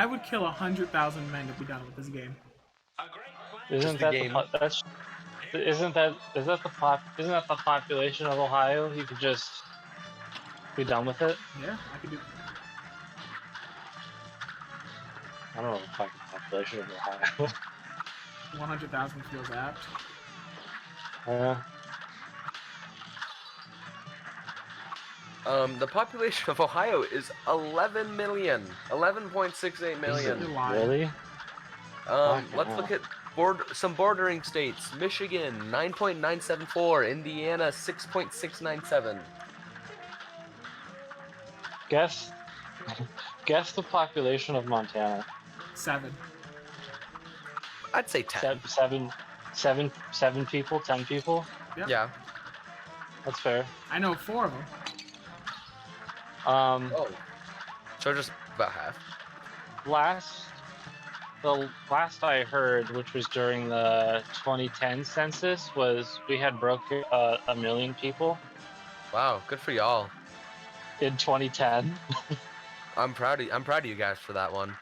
I would kill 100,000 men to be done with this game. Isn't the that game. that's isn't that isn't that the population of Ohio? You could just be done with it. Yeah, I could do. I don't know the fucking population of Ohio. 100,000 feels apt. The population of Ohio is 11 million. 11.68 million. You're lying. Really? Let's look at some bordering states. Michigan, 9.974. Indiana, 6.697. Guess the population of Montana. 7. I'd say 10. Seven people, 10 people. Yep. Yeah. That's fair. I know 4 of them. Oh. So just about half. The last I heard, which was during the 2010 census, was we had broken 1 million people Wow, good for y'all. in 2010. I'm proud of you guys for that one.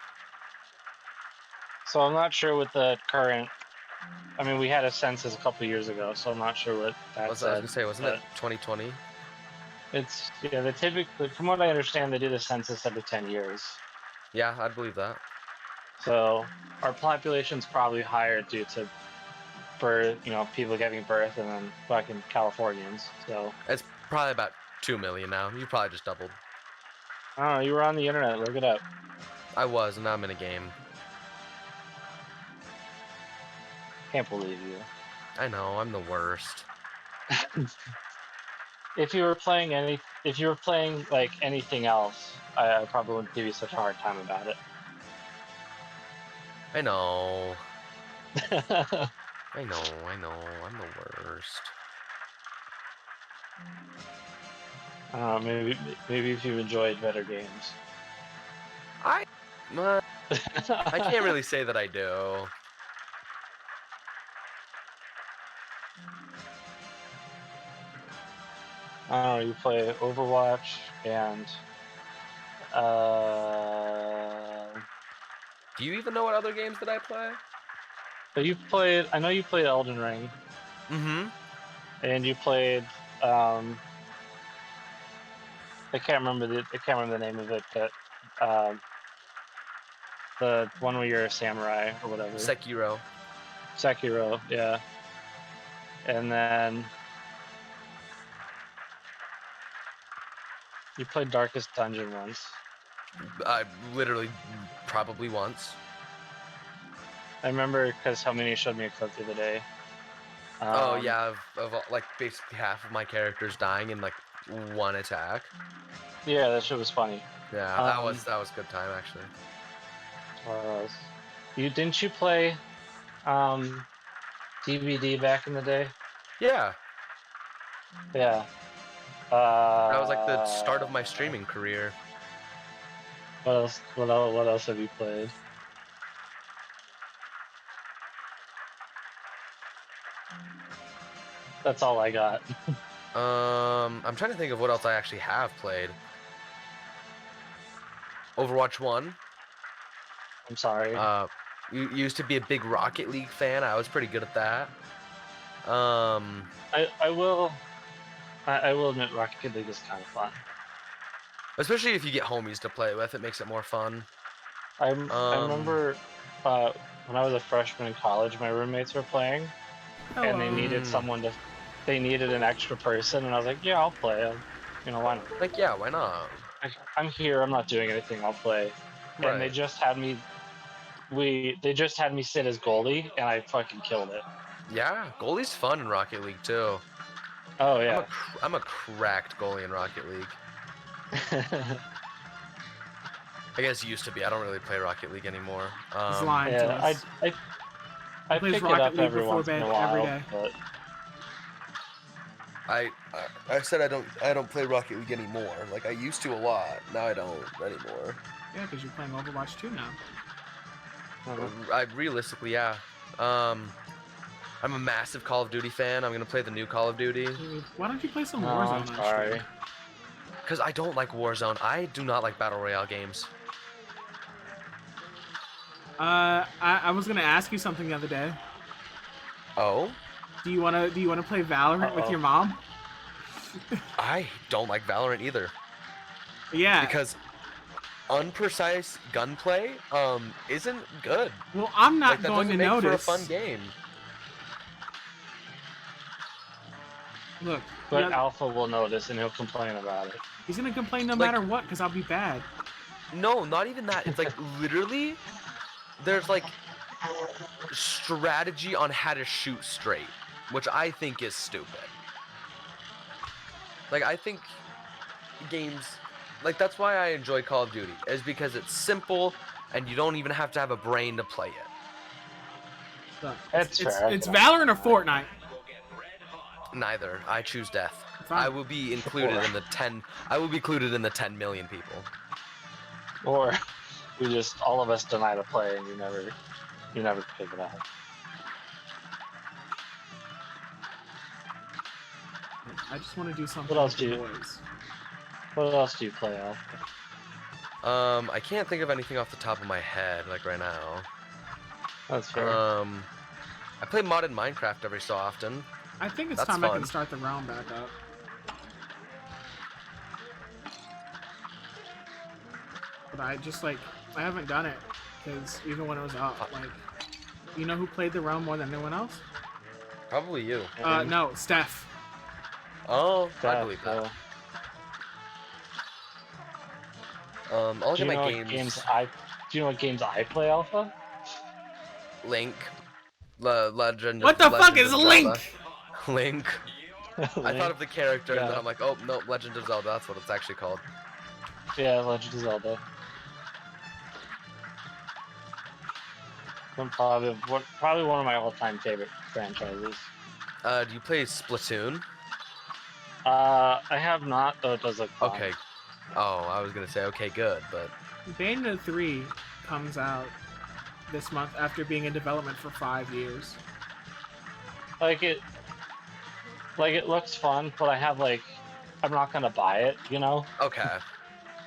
So I'm not sure what the current. I mean, we had a census a couple years ago, so I'm not sure what that I was said. gonna say, wasn't it 2020? It's they typically, from what I understand, they do the census every 10 years. Yeah, I'd believe that. So our population's probably higher due to birth, people getting birth, and then fucking Californians. So It's probably about 2 million now. You probably just doubled. I don't know. You were on the internet. Look it up. I was, and now I'm in a game. Can't believe you. I know, I'm the worst. If you were playing like anything else, I probably wouldn't give you such a hard time about it. I know. I know. I'm the worst. Maybe if you enjoyed better games. I can't really say that I do. I don't know. You play Overwatch and Do you even know what other games that I play? but you played. I know you played Elden Ring, Mm-hmm. and you played. I can't remember the name of it, but the one where you're a samurai or whatever. Sekiro. Sekiro, yeah. And then you played Darkest Dungeon once. I literally probably once. I remember because how many showed me a clip the other day. Oh yeah, of like basically half of my characters dying in like one attack. Yeah, that shit was funny. Yeah, that was a good time actually. Didn't you play DVD back in the day? Yeah, Yeah. that was like the start of my streaming career. What else? What else have you played? That's all I got. I'm trying to think of what else I actually have played. Overwatch 1. I'm sorry. You used to be a big Rocket League fan. I was pretty good at that. I will admit Rocket League is kind of fun. Especially if you get homies to play with, it makes it more fun. I remember when I was a freshman in college, my roommates were playing, and they needed they needed an extra person, and I was like, yeah, I'll play. Why not? Like, yeah, why not? I'm here. I'm not doing anything. I'll play. Right. And they just had me. They just had me sit as goalie, and I fucking killed it. Yeah, goalie's fun in Rocket League too. Oh yeah. I'm a cracked goalie in Rocket League. I guess used to be. I don't really play Rocket League anymore. He's lying to us. I plays pick it Rocket up League every before once in bed a while, every day. but I said I don't play Rocket League anymore. Like I used to a lot. Now I don't anymore. Yeah, because you're playing Overwatch 2 now. Realistically, yeah. I'm a massive Call of Duty fan. I'm gonna play the new Call of Duty. Dude, why don't you play some no, Warzone I'm on sorry. stream? Because I don't like Warzone. I do not like Battle Royale games. I was gonna ask you something the other day. Oh? Do you wanna play Valorant with your mom? I don't like Valorant either. Yeah. Because unprecise gunplay isn't good. Well, I'm not Like, that going to doesn't make notice. for a fun game. Look. But Alpha will notice and he'll complain about it. He's gonna complain no Like- matter what, because I'll be bad. No, not even that. It's like literally there's like strategy on how to shoot straight, which I think is stupid. Like, I think games, like, that's why I enjoy Call of Duty, is because it's simple and you don't even have to have a brain to play it. Look, That's fair. it's Valorant or Fortnite. Neither. I choose death. Fine. I will be included in the 10. I will be included in the 10 million people. Or we just all of us deny to play and you never pick it up. I just want to do something What else with do the you- boys. What else do you play, Alpha? I can't think of anything off the top of my head like right now. That's fair. I play modded Minecraft every so often. I think it's That's time I fun. can start the realm back up. But I just I haven't done it because even when it was up, you know who played the realm more than anyone else? Probably you. No, Steph. Oh, I That, believe that. uh, I'll do get you know my what games. Do you know what games I play, Alpha? Link. Legend. What the fuck Legend is of Link? Zelda. Link. I thought of the character and then Yeah. I'm like, oh no, Legend of Zelda. That's what it's actually called. Yeah, Legend of Zelda. Probably one of my all-time favorite franchises. Do you play Splatoon? I have not, though it does look fun. Okay. Oh, I was gonna say okay, good, but Bayonetta 3 comes out this month after being in development for 5 years. It looks fun, but I'm not gonna buy it, you know? okay.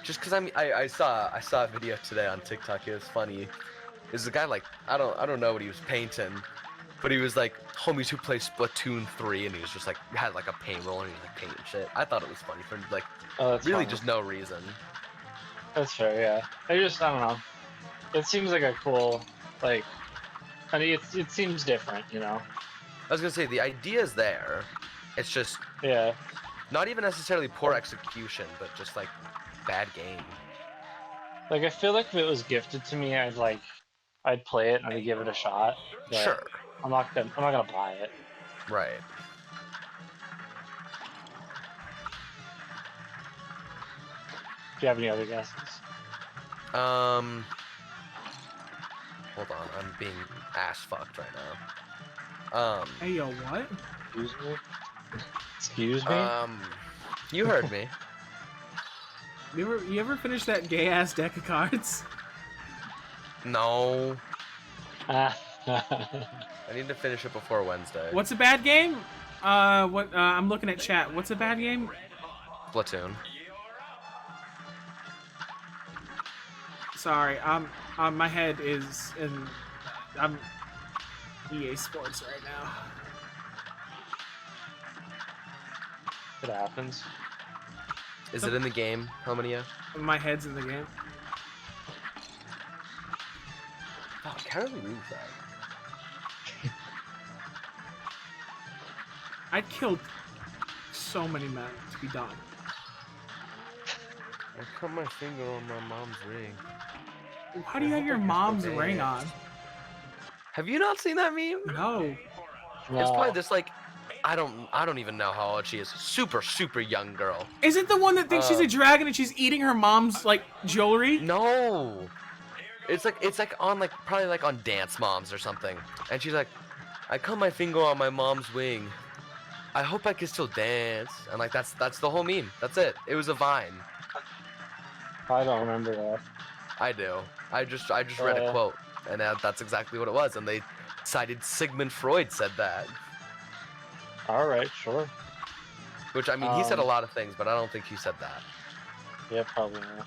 Just because I saw a video today on TikTok. It was funny. There's a guy I don't know what he was painting, but he was like homies who play Splatoon 3, and he was just had a paint roller and he was painting shit. I thought it was funny for Oh, that's really fun. just no reason. That's fair, yeah. I don't know. It seems like a cool, it seems different, you know? I was gonna say the idea is there. It's just Yeah. not even necessarily poor execution, but just bad game. I feel like if it was gifted to me, I'd play it and I'd give it a shot. But Sure. I'm not gonna buy it. Right. Do you have any other guesses? Hold on, I'm being ass fucked right now. Hey, yo, what? Excuse me? Excuse me? You heard me. You ever finish that gay ass deck of cards? No. Ah. I need to finish it before Wednesday. What's a bad game? I'm looking at chat. What's a bad game? Splatoon. Sorry, my head is in. I'm EA Sports right now. It happens. Is it in the game? How many? My head's in the game. Fuck, how did we lose that? I'd killed so many men to be done. I cut my finger on my mom's ring. How do you have your mom's ring on? Have you not seen that meme? No. It's No. probably this I don't even know how old she is. Super young girl. Is it the one that thinks she's a dragon and she's eating her mom's jewelry? No. It's on probably on Dance Moms or something. And she's like, I cut my finger on my mom's wing. I hope I can still dance. And that's the whole meme. That's it. It was a Vine. I don't remember that. I do. I just read a quote, and that's exactly what it was. And they cited Sigmund Freud said that. All right, sure. Which I mean, he said a lot of things, but I don't think he said that. Yeah, probably not.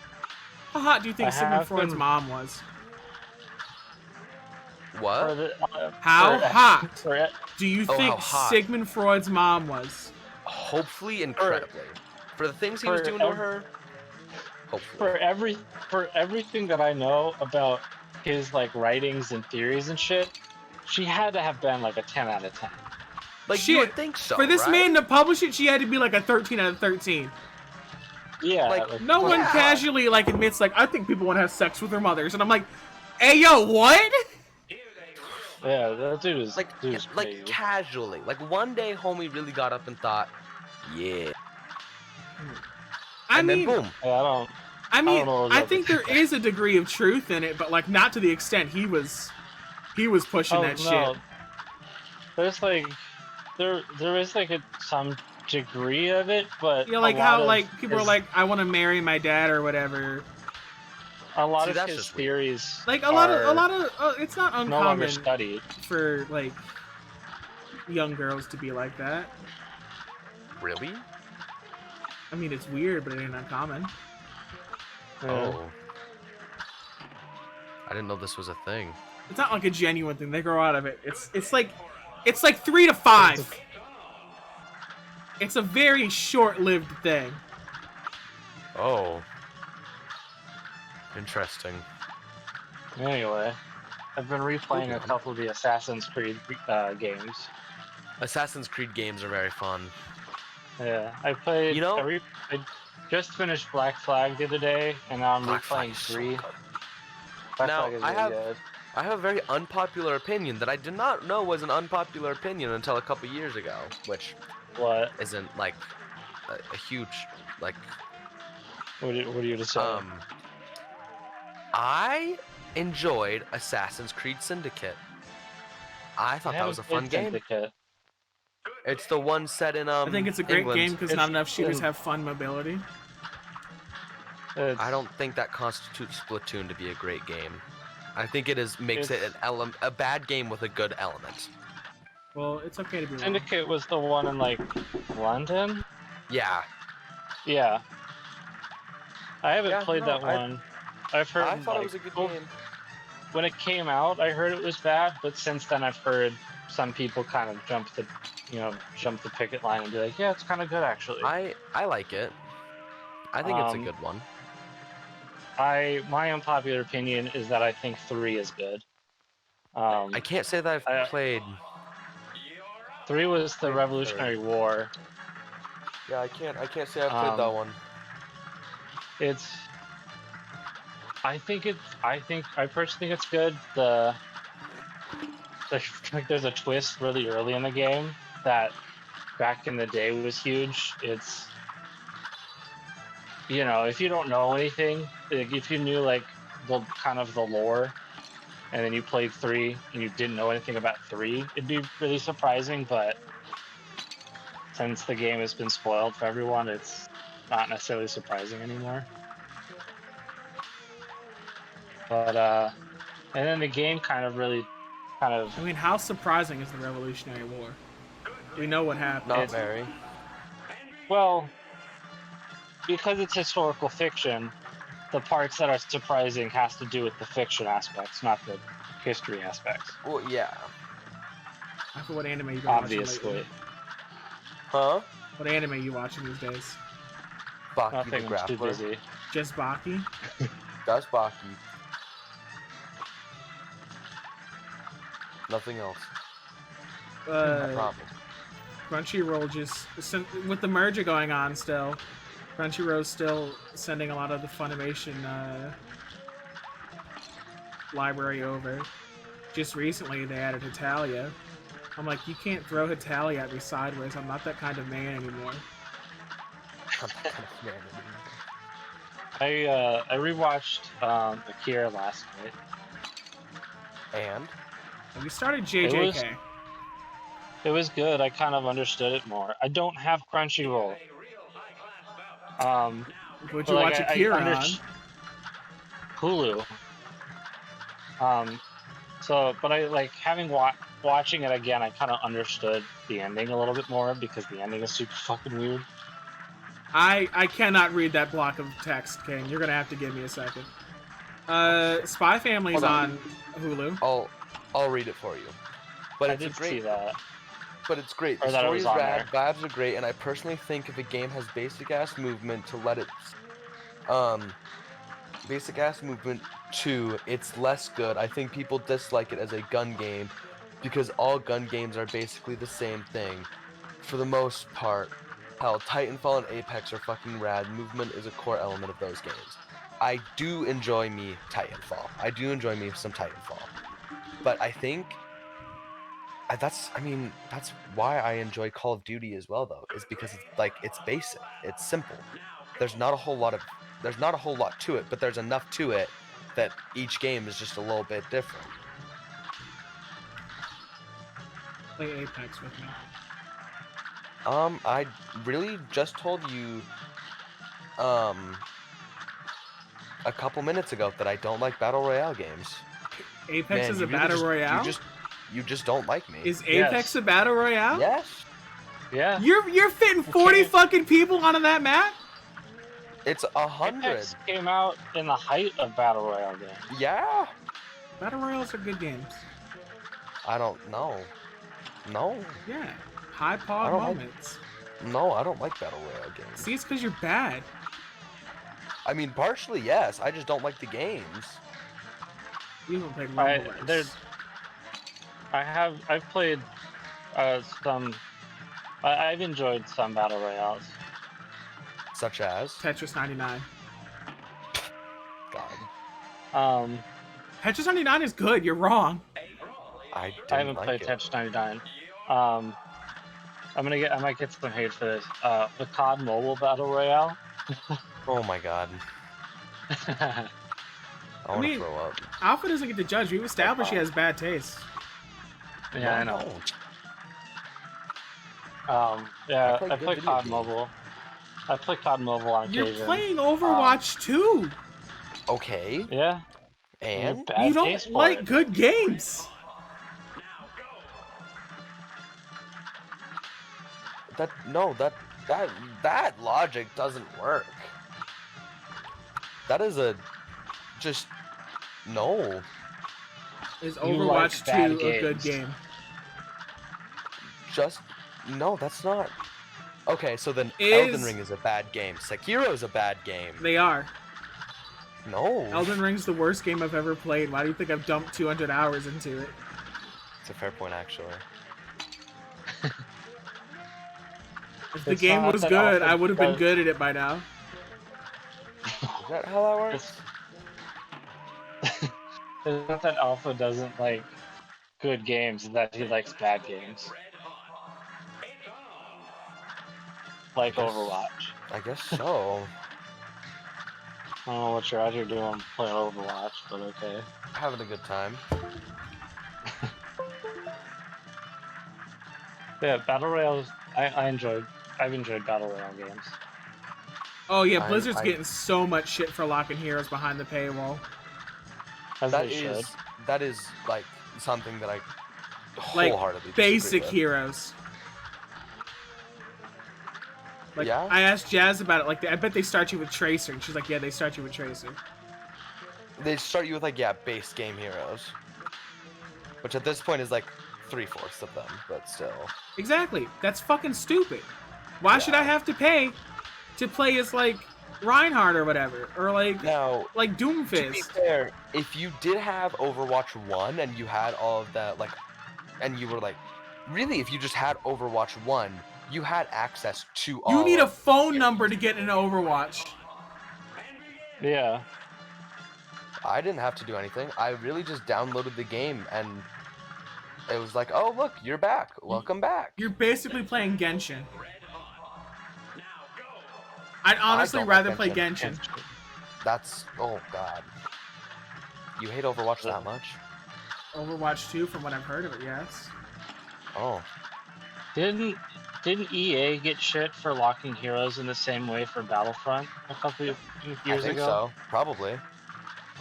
How hot do you think I Sigmund have Freud's been- mom was? What? For the, How for- hot for- do you Oh, think how hot. Sigmund Freud's mom was? Hopefully, incredibly. For the things he was for doing to ev- her. Hopefully. for everything that I know about his like writings and theories and shit, she had to have been like a 10 out of 10. Like Shit, you would think so, for this right? man to publish it, she had to be like a 13 out of 13. Yeah, Like, No one yeah. casually like admits like I think people want to have sex with their mothers, and I'm like, hey yo, what? yeah, that dude is Like crazy. casually. Like one day, homie really got up and thought, yeah. I And mean, then boom. Yeah, I mean, don't know I about think the- there is a degree of truth in it, but like not to the extent he was pushing that shit. There's like there is like some degree of it, but You know, like a lot how of like people are his- like, I want to marry my dad or whatever. a lot See, of that's his just weird. theories Like a are lot of it's not no longer uncommon studied. for like young girls to be like that. Really? I mean, it's weird, but it ain't uncommon. Yeah. Oh. I didn't know this was a thing. It's not like a genuine thing. They grow out of it. It's like 3 to 5. It's a very short-lived thing. Oh. Interesting. Anyway, I've been replaying a couple of the Assassin's Creed games. Assassin's Creed games are very fun. Yeah, I played. You know- I just finished Black Flag the other day, and now I'm Black Flag replaying is so 3. good. Black Now, Flag is I really have- good. I have a very unpopular opinion that I did not know was an unpopular opinion until a couple years ago, which What? isn't like a huge like What are you to say? I enjoyed Assassin's Creed Syndicate. I thought that was a fun game. Syndicate. It's the one set in I think it's a great England. game because not enough shooters have fun mobility. I don't think that constitutes Splatoon to be a great game. I think makes it a bad game with a good element. Well, it's okay to be wrong. Syndicate was the one in like London. Yeah, Yeah. I haven't Yeah, played no, that one. I've heard. I thought like, it was a good well, game. When it came out, I heard it was bad, but since then I've heard some people kind of jump the picket line and be like, yeah, it's kind of good actually. I like it. I think it's a Um, good one. My unpopular opinion is that I think 3 is good. I can't say that I've played. 3 was the Revolutionary War. Yeah, I can't say I've played that one. I personally think it's good. Like there's a twist really early in the game that back in the day was huge. It's, you know, if you don't know anything, like if you knew like the kind of the lore, and then you played 3 and you didn't know anything about 3, it'd be really surprising. But since the game has been spoiled for everyone, it's not necessarily surprising anymore. But and then the game kind of. I mean, how surprising is the Revolutionary War? We know what happened. Not very. Well, because it's historical fiction, the parts that are surprising has to do with the fiction aspects, not the history aspects. Well, yeah. I forget what anime you've been watching Obviously. lately. Huh? What anime are you watching these days? Baki the Nothing, I'm too Grappler. busy. Just Baki? That's Baki. Nothing else. I promise. Crunchyroll just with the merger going on still. Crunchyroll's still sending a lot of the Funimation library over. Just recently they added Hitalia. I'm like, you can't throw Hitalia at me sideways. I'm not that kind of man anymore. I rewatched Akira last night. And Have you started JJK? It was good. I kind of understood it more. I don't have Crunchyroll. Would but, you like, watch I Akira on? Hulu. But I like having watching it again. I kind of understood the ending a little bit more because the ending is super fucking weird. I cannot read that block of text, King. You're gonna have to give me a second. Spy Family's Hold on. on Hulu. I'll read it for you. But I it's did a great. see that. But it's great. Or The that it story was is on rad, there. vibes are great, and I personally think if a game has basic-ass movement to let it... Basic-ass movement to it's less good. I think people dislike it as a gun game because all gun games are basically the same thing. For the most part, hell, Titanfall and Apex are fucking rad. Movement is a core element of those games. I do enjoy me Titanfall. I do enjoy me some Titanfall. But I think... that's why I enjoy Call of Duty as well, though, is because it's basic, it's simple. There's not a whole lot to it, but there's enough to it that each game is just a little bit different. Play Apex with me. I really just told you, a couple minutes ago that I don't like battle royale games. Apex Man, is you a really battle just, royale. you just don't like me. Is Apex a battle royale? Yes. Yeah. You're fitting 40 fucking people onto that map? It's 100. Apex came out in the height of battle royale games. Yeah. Battle royales are good games. I don't know. No. Yeah. High pog moments. No, I don't like battle royale games. See, it's because you're bad. I mean, partially yes. I just don't like the games. You haven't played Rumble Race. I've played some. I've enjoyed some battle royales. Such as Tetris 99. God. Tetris 99 is good. You're wrong. I haven't played Tetris 99. I might get some hate for this. The COD Mobile Battle Royale. Oh my God. I want to throw up. Alpha doesn't get to judge. We've established he has bad taste. Yeah, No, I know. Yeah, I play COD games. Mobile. I play COD Mobile on occasion. You're playing Overwatch 2. Okay. Yeah. And you don't like good games. That logic doesn't work. That is no. Is Overwatch 2 a good game? No, that's not. Okay, so then Elden Ring is a bad game. Sekiro is a bad game. They are. No. Elden Ring's the worst game I've ever played. Why do you think I've dumped 200 hours into it? It's a fair point, actually. If the game was good, I would have been good at it by now. Is that how that works? It's not that Alpha doesn't like good games, it's that he likes bad games. Like Overwatch. I guess so. I don't know what you're out here doing playing Overwatch, but okay. Having a good time. Yeah, Battle Royales, I've enjoyed Battle Royale games. Oh yeah, Blizzard's getting so much shit for locking heroes behind the paywall. That is like something that I like wholeheartedly basic disagree with. Heroes. Like, yeah? I asked Jazz about it. Like, I bet they start you with Tracer, and she's like, "Yeah, they start you with Tracer." They start you with like base game heroes, which at this point is like 3/4 of them, but still. Exactly. That's fucking stupid. Why should I have to pay to play as like Reinhardt or whatever, or like Doomfist? To be fair, if you did have Overwatch 1 and you had all of that, like, and you were like, really, if you just had Overwatch 1, you had access to all. You need a phone number to get into Overwatch. Yeah. I didn't have to do anything. I really just downloaded the game and it was like, oh look, you're back. Welcome back. You're basically playing Genshin. I'd honestly rather play Genshin. That's oh god. You hate Overwatch that much? Overwatch 2, from what I've heard of it, yes. Oh. Didn't EA get shit for locking heroes in the same way for Battlefront a couple of years ago? I think so, probably.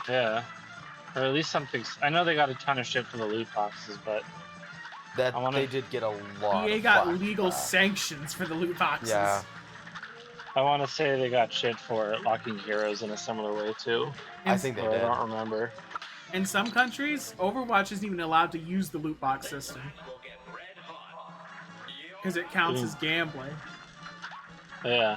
Yeah. Or at least something. I know they got a ton of shit for the loot boxes, but they did get a lot. EA got legal sanctions for the loot boxes. Yeah. I want to say they got shit for locking heroes in a similar way too. I think they did. I don't remember. In some countries, Overwatch isn't even allowed to use the loot box system because it counts as gambling. Yeah.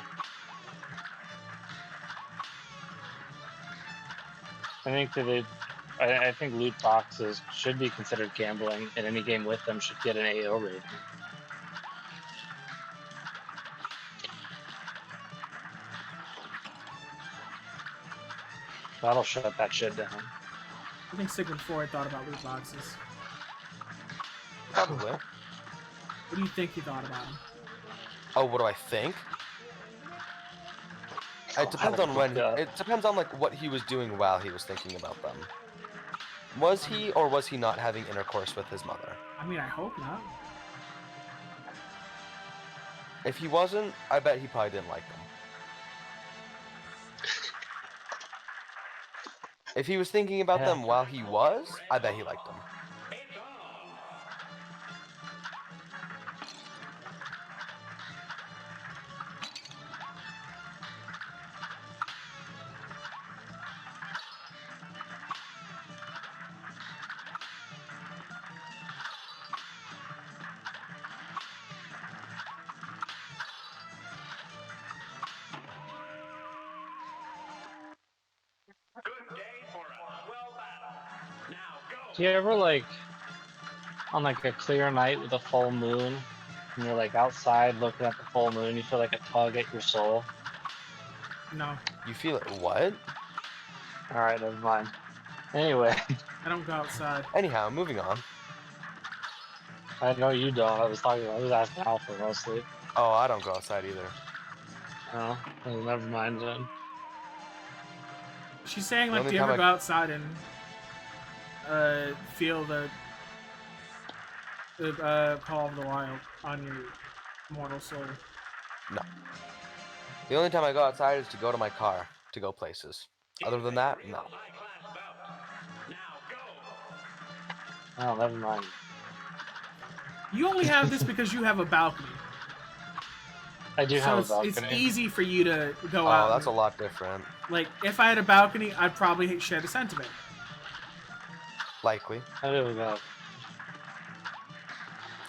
I think loot boxes should be considered gambling, and any game with them should get an AO rating. That'll shut that shit down. I think Sigmund Freud thought about loot boxes. Probably. What do you think he thought about them? Oh, what do I think? It depends on when. It depends on like what he was doing while he was thinking about them. Was he or was he not having intercourse with his mother? I mean, I hope not. If he wasn't, I bet he probably didn't like them. If he was thinking about them while he was, I bet he liked them. Do you ever, like, on like a clear night with a full moon, and you're like outside looking at the full moon, you feel like a tug at your soul? No. You feel it? What? Alright, never mind. Anyway. I don't go outside. Anyhow, moving on. I know you don't. I was asking Alpha mostly. Oh, I don't go outside either. Oh, well, never mind then. She's saying, like, do you ever go outside and feel the call of the wild on your mortal soul? No. The only time I go outside is to go to my car, to go places. Other than that, no. Oh, never mind. You only have this because you have a balcony. I do have a balcony. It's easy for you to go out. Oh, that's a lot different. Like, if I had a balcony, I'd probably share the sentiment. Likely. I do have.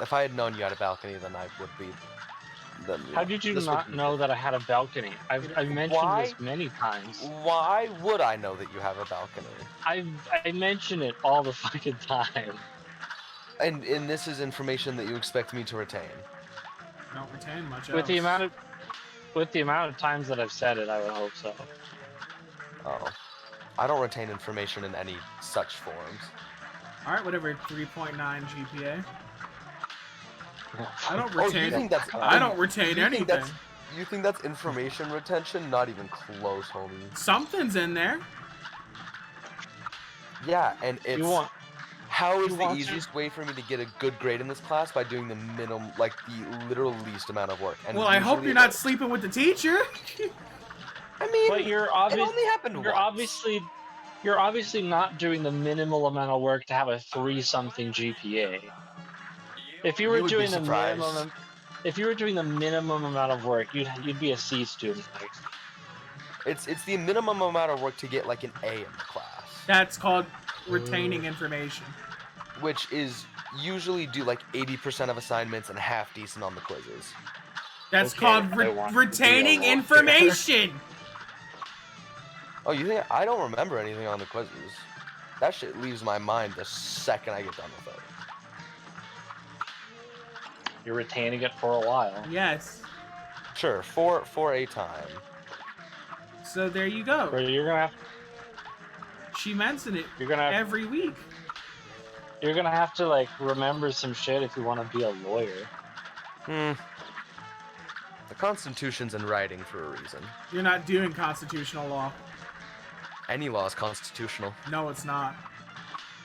If I had known you had a balcony, then I would be. Then, How did you not know that I had a balcony? I've mentioned this many times. Why would I know that you have a balcony? I mention it all the fucking time. And this is information that you expect me to retain. I don't retain much With else. the amount of times that I've said it, I would hope so. Oh. I don't retain information in any such forms. Alright, whatever, 3.9 GPA. I don't Oh, retain you think that's... I don't retain anything. You think that's information retention? Not even close, homie. Something's in there. Yeah, and it's... How is the want easiest way for me to get a good grade in this class? By doing the minimum, like the literal least amount of work. And well, I hope you're not sleeping with the teacher. I mean, but it only happened once. You're obviously not doing the minimal amount of work to have a 3-something GPA. If you were doing the minimum, if you were doing the minimum amount of work, you'd be a C student. It's the minimum amount of work to get like an A in the class. That's called retaining information. Which is usually do like 80% of assignments and half decent on the quizzes. That's called retaining information. Oh, you think I don't remember anything on the quizzes? That shit leaves my mind the second I get done with it. You're retaining it for a while. Yes. Sure, for a time. So there you go. But you're gonna have. She mentioned it. You're gonna have, every week. You're gonna have to like remember some shit if you want to be a lawyer. The Constitution's in writing for a reason. You're not doing constitutional law. Any law is constitutional. No, it's not.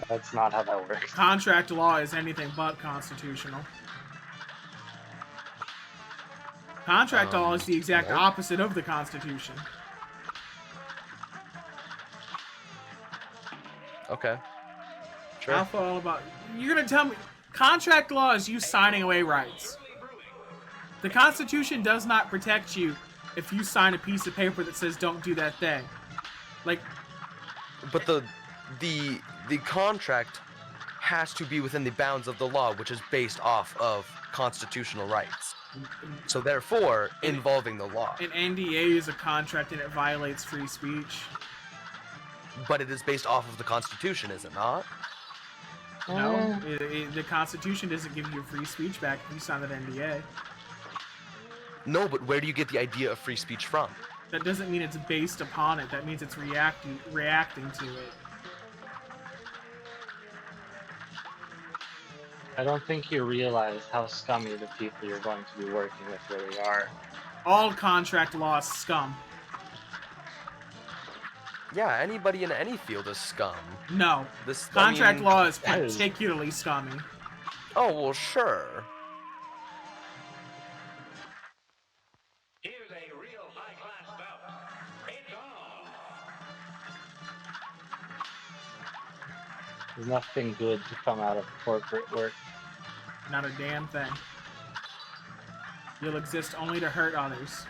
That's not how that works. Contract law is anything but constitutional. Contract law is the exact opposite of the Constitution. Okay. Sure. Alpha all about... You're gonna tell me... Contract law is you signing away rights. The Constitution does not protect you if you sign a piece of paper that says don't do that thing. Like... But the the contract has to be within the bounds of the law, which is based off of constitutional rights. So therefore, involving the law. An NDA is a contract and it violates free speech. But it is based off of the Constitution, is it not? No, the Constitution doesn't give you free speech back if you sign that NDA. No, but where do you get the idea of free speech from? That doesn't mean it's based upon it. That means it's reacting to it. I don't think you realize how scummy the people you're going to be working with really are. All contract law is scum. Yeah, anybody in any field is scum. No. Contract law is particularly scummy. Oh, well, sure. Here's a real high-class bout. It's on. There's nothing good to come out of corporate work. Not a damn thing. You'll exist only to hurt others.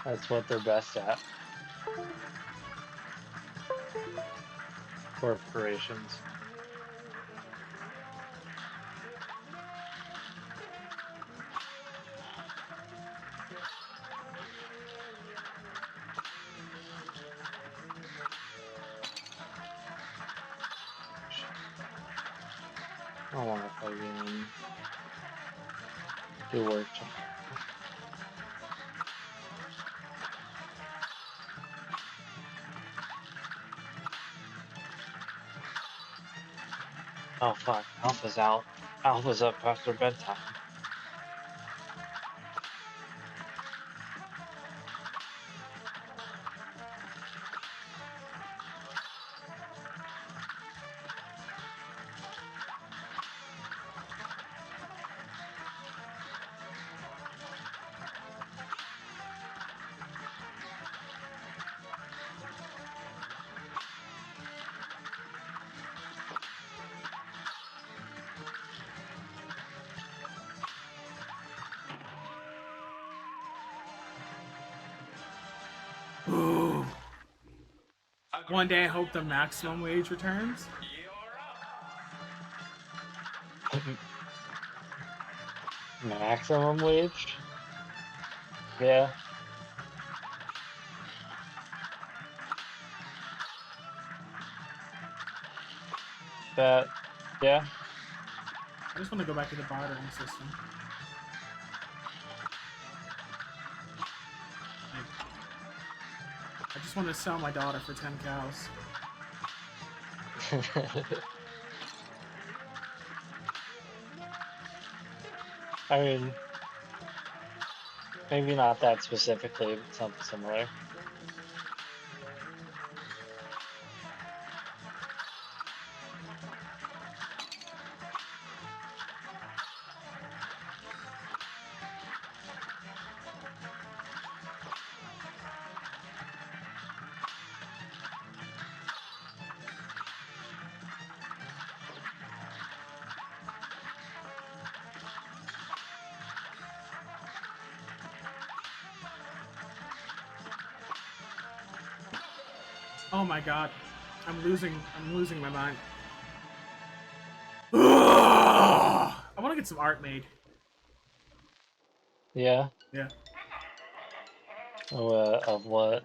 That's what they're best at. Corporations. I don't want to fucking do work tomorrow. Oh fuck, Alpha's out. Alpha's up after bedtime. Ooh. One day I hope the maximum wage returns. Maximum wage? Yeah. That, yeah. I just want to go back to the bartering system. I just want to sell my daughter for 10 cows. I mean, maybe not that specifically, but something similar. Oh my god. I'm losing my mind. I want to get some art made. Yeah? Yeah. Oh, of what?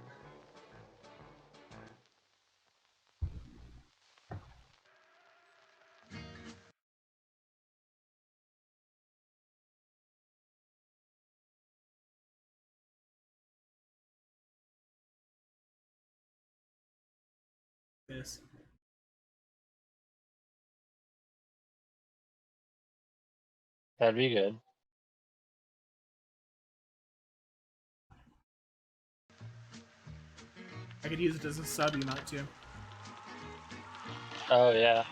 This. That'd be good. I could use it as a sub emote too. Oh, yeah.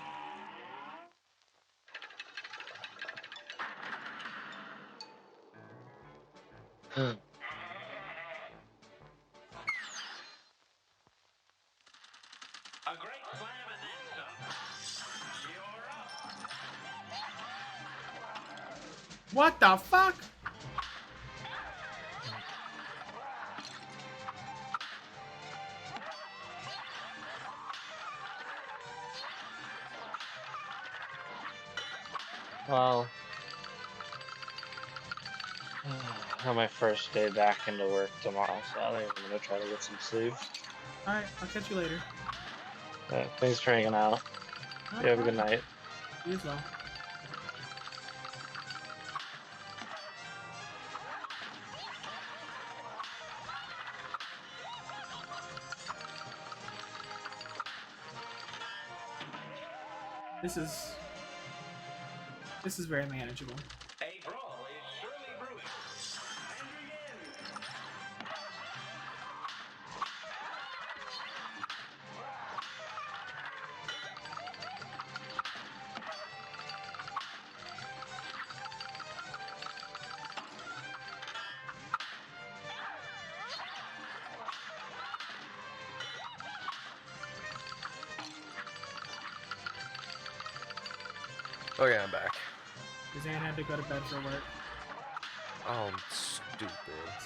A great slam and then some. You're up. What the fuck? Well, on my first day back into work tomorrow, so I think I'm gonna try to get some sleep. Alright, I'll catch you later. Thanks for hanging out. No You have a good problem. night. You as well. This is very manageable. A brawl is surely brewing. And begin. Okay, I'm back. Because Anne had to go to bed for work. Oh, I'm stupid.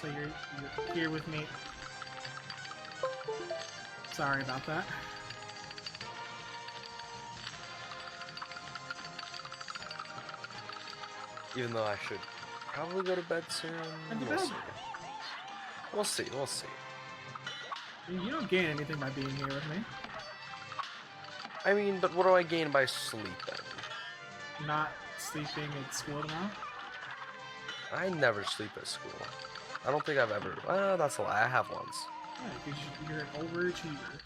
So you're here with me. Sorry about that. Even though I should probably go to bed soon. Go to We'll bed. see. We'll see. We'll see. You don't gain anything by being here with me. I mean, but what do I gain by sleeping? Not sleeping at school tomorrow. I never sleep at school. I don't think I've ever. Well, that's a lie. I have once. Yeah, because you're an overachiever.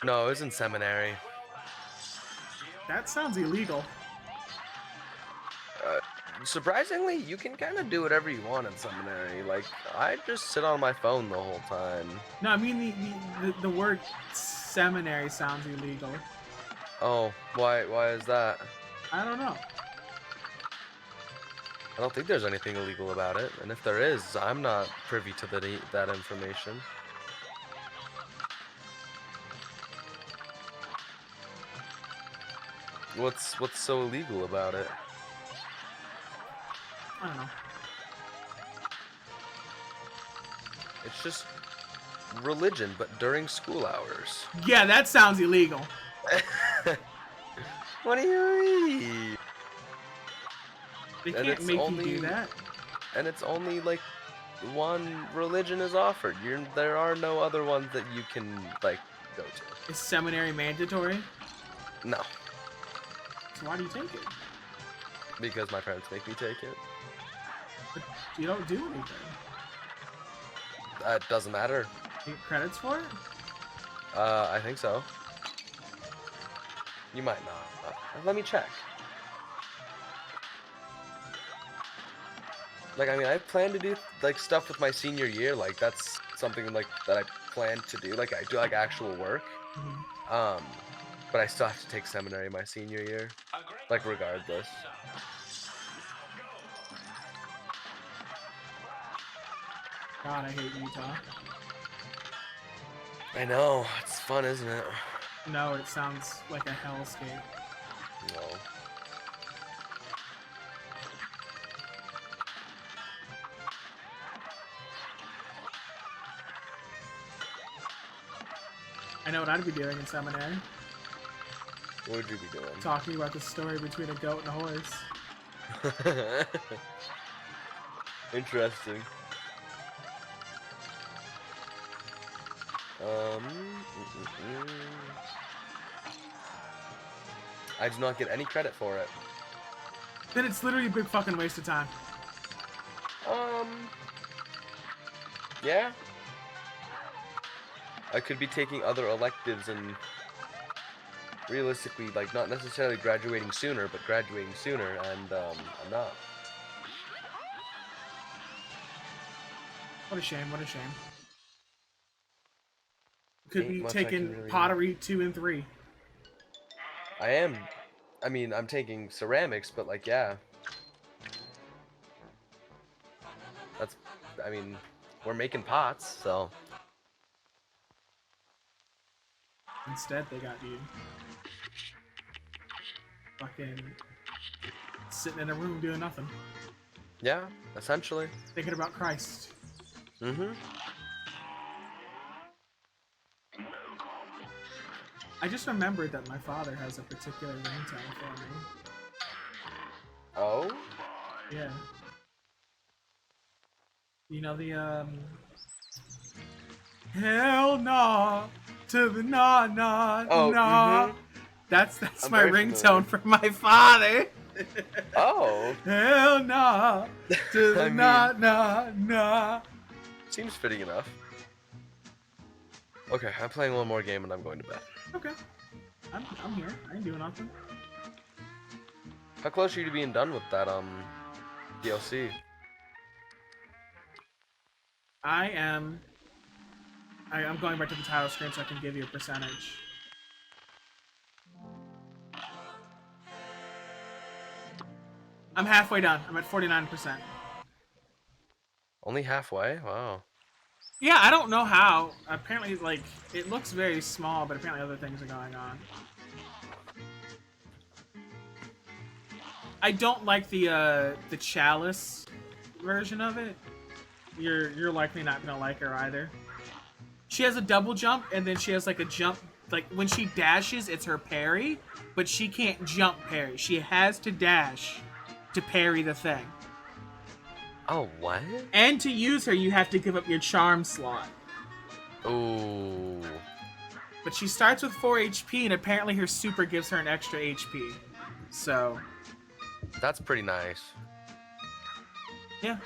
No, it was in seminary. That sounds illegal. Surprisingly, you can kind of do whatever you want in seminary. Like, I just sit on my phone the whole time. No, I mean the word seminary sounds illegal. Oh, why is that? I don't know. I don't think there's anything illegal about it, and if there is, I'm not privy to that information. What's so illegal about it? I don't know. It's just religion, but during school hours. Yeah, that sounds illegal. What do you mean? They And can't it's make only- you do that. And it's only like one religion is offered. There are no other ones that you can like go to. Is seminary mandatory? No, So why do you take it? because my parents make me take it. But you don't do anything. That doesn't matter. You get credits for it? I think so. You might not. Let me check. Like, I mean, I plan to do like stuff with my senior year. Like, that's something like that I plan to do. Like, I do like actual work. Mhm. But I still have to take seminary my senior year. A great Like, regardless. God, I hate Utah. I know, it's fun, isn't it? No, it sounds like a hellscape. No. I know what I'd be doing in seminary. What would you be doing? Talking about the story between a goat and a horse. Interesting. I do not get any credit for it. Then it's literally a big fucking waste of time. Yeah. I could be taking other electives and realistically, like, not necessarily graduating sooner, but graduating sooner, and, I'm not. What a shame, what a shame. Could Ain't be much I can taking really do. pottery 2 and 3. I mean, I'm taking ceramics, but, like, yeah. I mean, we're making pots, so. Instead, they got you fucking sitting in a room doing nothing, Yeah, essentially. thinking about Christ. Mm-hmm. I just remembered that my father has a particular ringtone for me. Oh? Yeah. You know the hell nah to the nah nah Oh, nah. mhm. That's I'm my very ringtone familiar. for my father. Oh. Hell nah to the I nah nah nah. Seems fitting enough. Okay, I'm playing one more game and I'm going to bed. Okay. I'm here. I ain't doing nothing. How close are you to being done with that DLC? I'm going back to the title screen so I can give you a percentage. I'm halfway done. I'm at 49%. Only halfway? Wow. Yeah, I don't know how. Apparently, like, it looks very small, but apparently other things are going on. I don't like the Chalice version of it. You're likely not gonna like her either. She has a double jump, and then she has like a jump. Like when she dashes, it's her parry, but she can't jump parry. She has to dash to parry the thing. Oh, what? And to use her, you have to give up your charm slot. Ooh. But she starts with 4 HP, and apparently her super gives her an extra HP. So, That's pretty nice. yeah.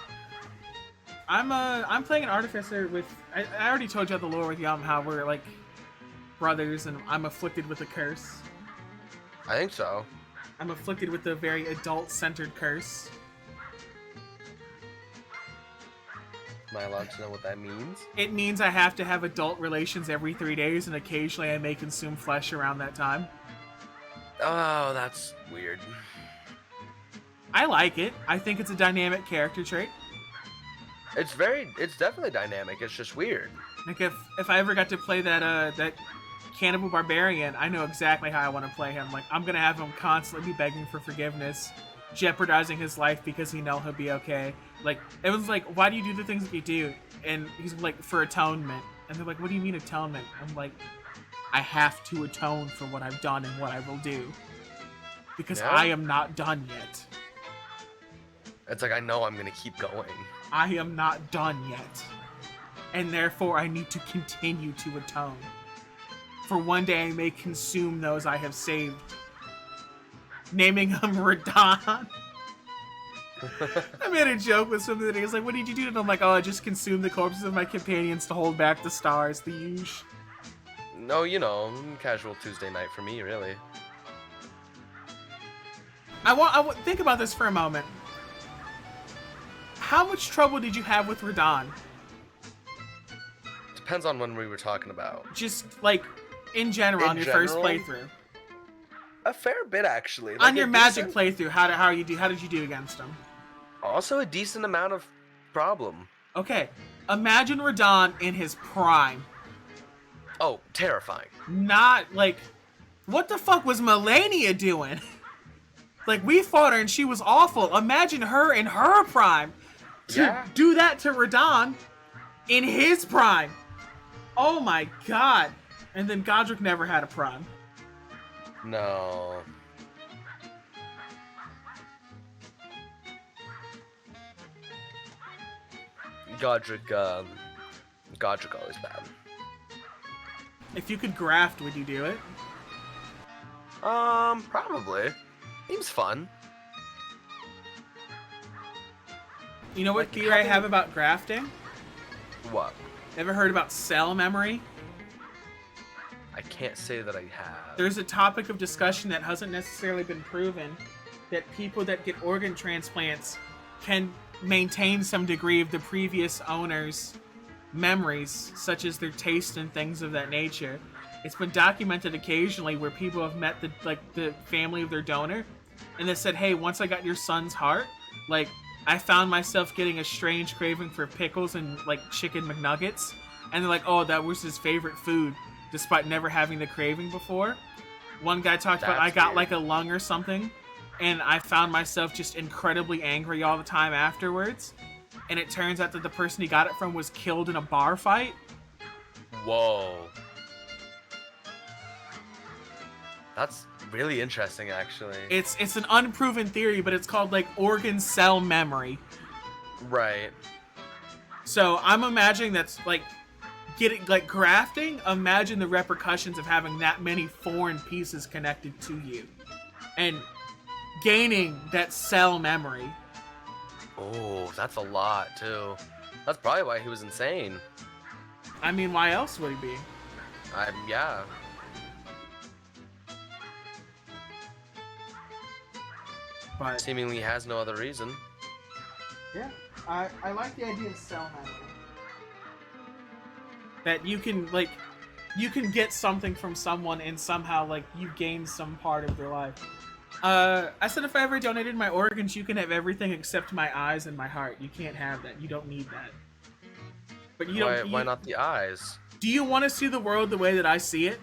I'm playing an artificer with. I already told you the lore with Yum how we're like brothers, and I'm afflicted with a curse. I think so. I'm afflicted with a very adult-centered curse. Am I allowed to know what that means? It means I have to have adult relations every 3 days, and occasionally I may consume flesh around that time. Oh, that's weird. I like it. I think it's a dynamic character trait. It's definitely dynamic. It's just weird. Like if I ever got to play that cannibal barbarian, I know exactly how I want to play him. Like I'm gonna have him constantly be begging for forgiveness, jeopardizing his life because he know he'll be okay. Like it was like, why do you do the things that you do? And he's like, for atonement. And they're like, what do you mean atonement? I'm like, I have to atone for what I've done and what I will do because Yeah. I am not done yet. It's like I know I'm gonna keep going. I am not done yet. And therefore I need to continue to atone. For one day I may consume those I have saved. Naming him Radon. I made a joke with something that he was like, what did you do? And I'm like, oh, I just consumed the corpses of my companions to hold back the stars, the usual. No, you know, casual Tuesday night for me, really. Think about this for a moment. How much trouble did you have with Radon? Depends on when we were talking about. Just like in general In on your first general? playthrough. A fair bit, actually. On Like your a magic decent- playthrough, how did you do against him? Also a decent amount of problem. Okay, imagine Radon in his prime. Oh, terrifying. Not like, what the fuck was Melania doing? Like we fought her and she was awful. Imagine her in her prime. To Yeah. do that to Radon in his prime. Oh my god. And then Godric never had a prime. No. Godric always bad. If you could graft, would you do it? Probably. Seems fun. You know what Like, theory I having- have about grafting? What? Ever heard about cell memory? I can't say that I have. There's a topic of discussion that hasn't necessarily been proven that people that get organ transplants can maintain some degree of the previous owner's memories, such as their taste and things of that nature. It's been documented occasionally where people have met the family of their donor, and they said, "Hey, once I got your son's heart, like I found myself getting a strange craving for pickles and like chicken McNuggets," and they're like, "Oh, that was his favorite food, despite never having the craving before." One guy talked about, That's I got weird. like a lung or something, and I found myself just incredibly angry all the time afterwards. And it turns out that the person he got it from was killed in a bar fight. Whoa. That's really interesting, actually. It's an unproven theory, but it's called like organ cell memory. Right. So I'm imagining that's like getting like grafting. Imagine the repercussions of having that many foreign pieces connected to you, and gaining that cell memory. Oh, that's a lot too. That's probably why he was insane. I mean, why else would he be? Yeah. But Seemingly has no other reason. yeah, I like the idea of cell memory. That you can like, you can get something from someone and somehow like you gain some part of their life. I said if I ever donated my organs, you can have everything except my eyes and my heart. You can't have that. You don't need that. But you don't. Why not the eyes? Do you want to see the world the way that I see it?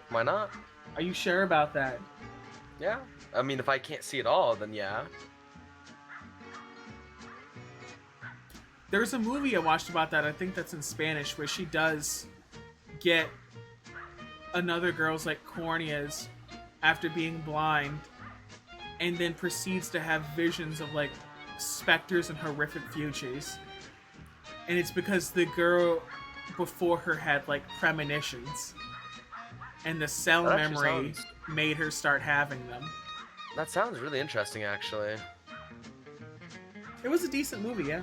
Why not? Are you sure about that? Yeah. I mean, if I can't see it all, then yeah. There's a movie I watched about that. I think that's in Spanish, where she does get another girl's like corneas after being blind, and then proceeds to have visions of like specters and horrific futures. And it's because the girl before her had like premonitions, and the cell That actually memory made her start having them. That sounds really interesting, actually. It was a decent movie, yeah.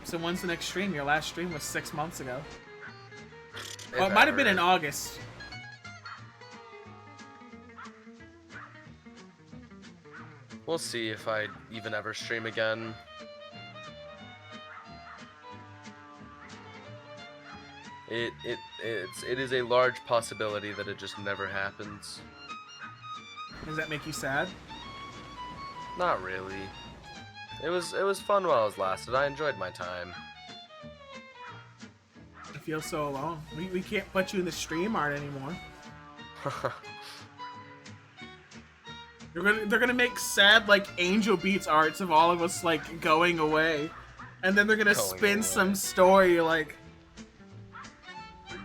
So when's the next stream? Your last stream was 6 months ago. Well, it might have been in August. We'll see if I even ever stream again. It is a large possibility that it just never happens. Does that make you sad? Not really. It was fun while it lasted. I enjoyed my time. I feel so alone. We can't put you in the stream art anymore. They're gonna make sad like Angel Beats arts of all of us like going away, and then they're gonna spin some story like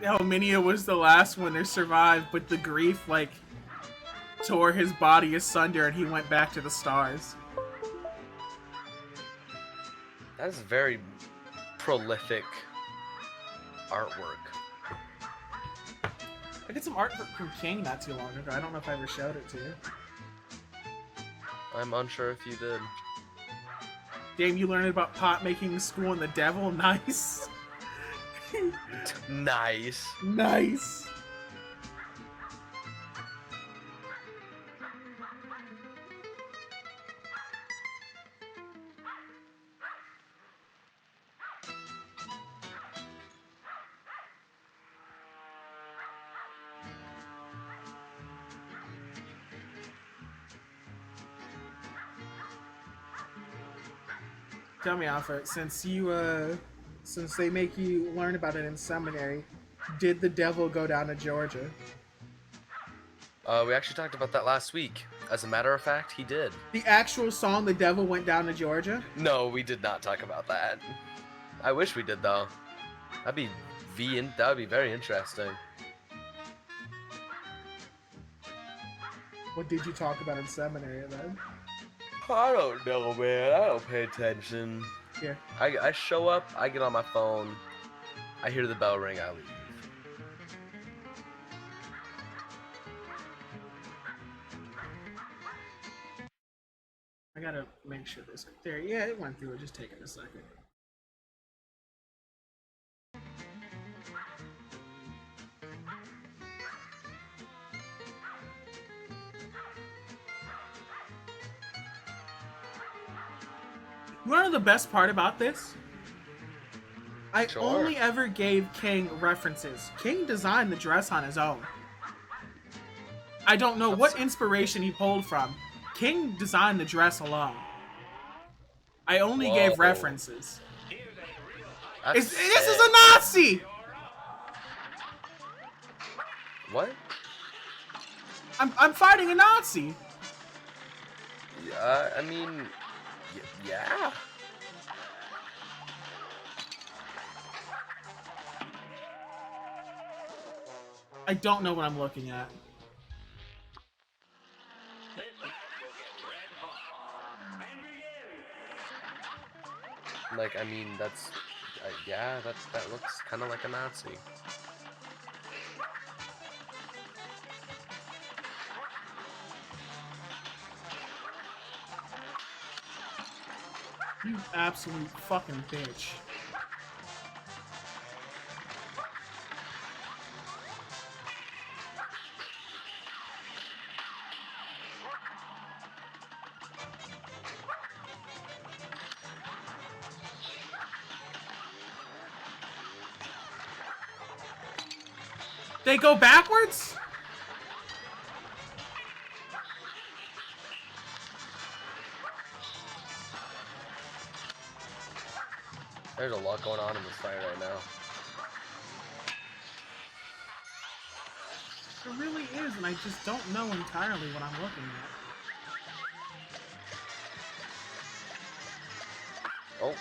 how Minia was the last one to survive, but the grief like tore his body asunder and he went back to the stars. That is very prolific artwork. I did some art from King not too long ago. I don't know if I ever showed it to you. I'm unsure if you did. Damn, you learned about pot making in school and the devil? Nice. Nice. Nice. Tell me, Alpha, since they make you learn about it in seminary, did the devil go down to Georgia? We actually talked about that last week. As a matter of fact, he did. The actual song, The Devil Went Down to Georgia? No, we did not talk about that. I wish we did, though. That would be very interesting. What did you talk about in seminary then? I don't know, man. I don't pay attention. Here. I show up, I get on my phone, I hear the bell ring, I leave. I gotta make sure this... There, yeah, it went through. Just taking a second. You wanna know the best part about this? I Sure. only ever gave King references. King designed the dress on his own. I don't know what inspiration he pulled from. King designed the dress alone. I only gave references. That's This is a Nazi! What? I'm fighting a Nazi. I mean, yeah. I don't know what I'm looking at. This match will get red hot. And begin. Like, I mean, that's, yeah, that looks kind of like a Nazi. You absolute fucking bitch. They go backwards? There's a lot going on in this fight right now. It really is, and I just don't know entirely what I'm looking at. Oh,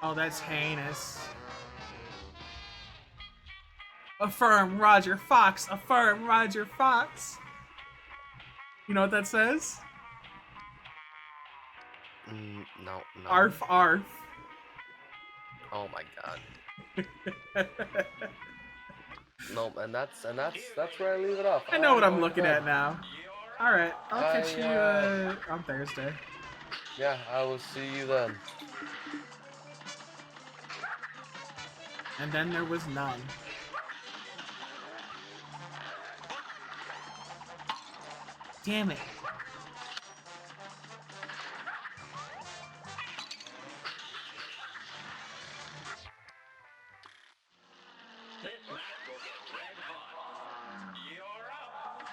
Oh, that's heinous. Affirm Roger Fox. Affirm Roger Fox. You know what that says? no. Arf, arf. Oh my god. Nope, and that's where I leave it off. I know what I'm going to looking bed. at now. Alright, I'll catch you I, on Thursday. Yeah, I will see you then. And then there was none. Damn it. This match will get red hot. You're up.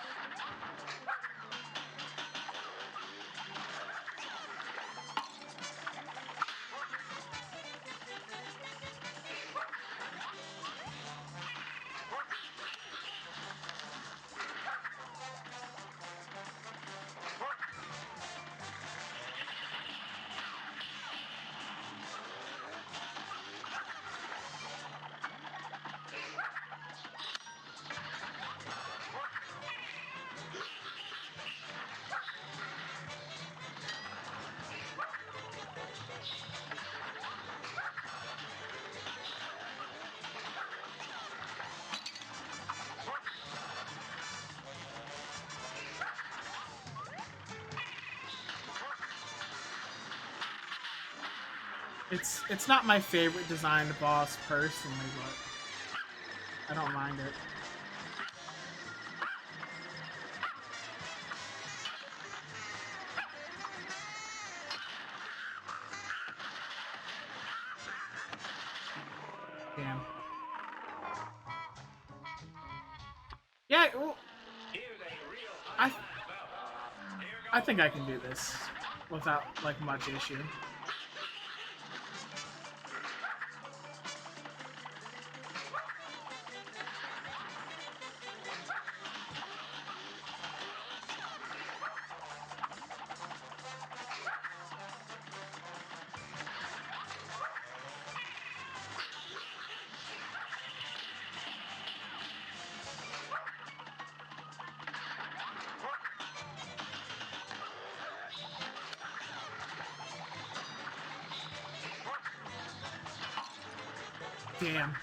It's not my favorite designed boss personally, but I don't mind it. Damn. Yeah, well, I think I can do this without like much issue. Damn.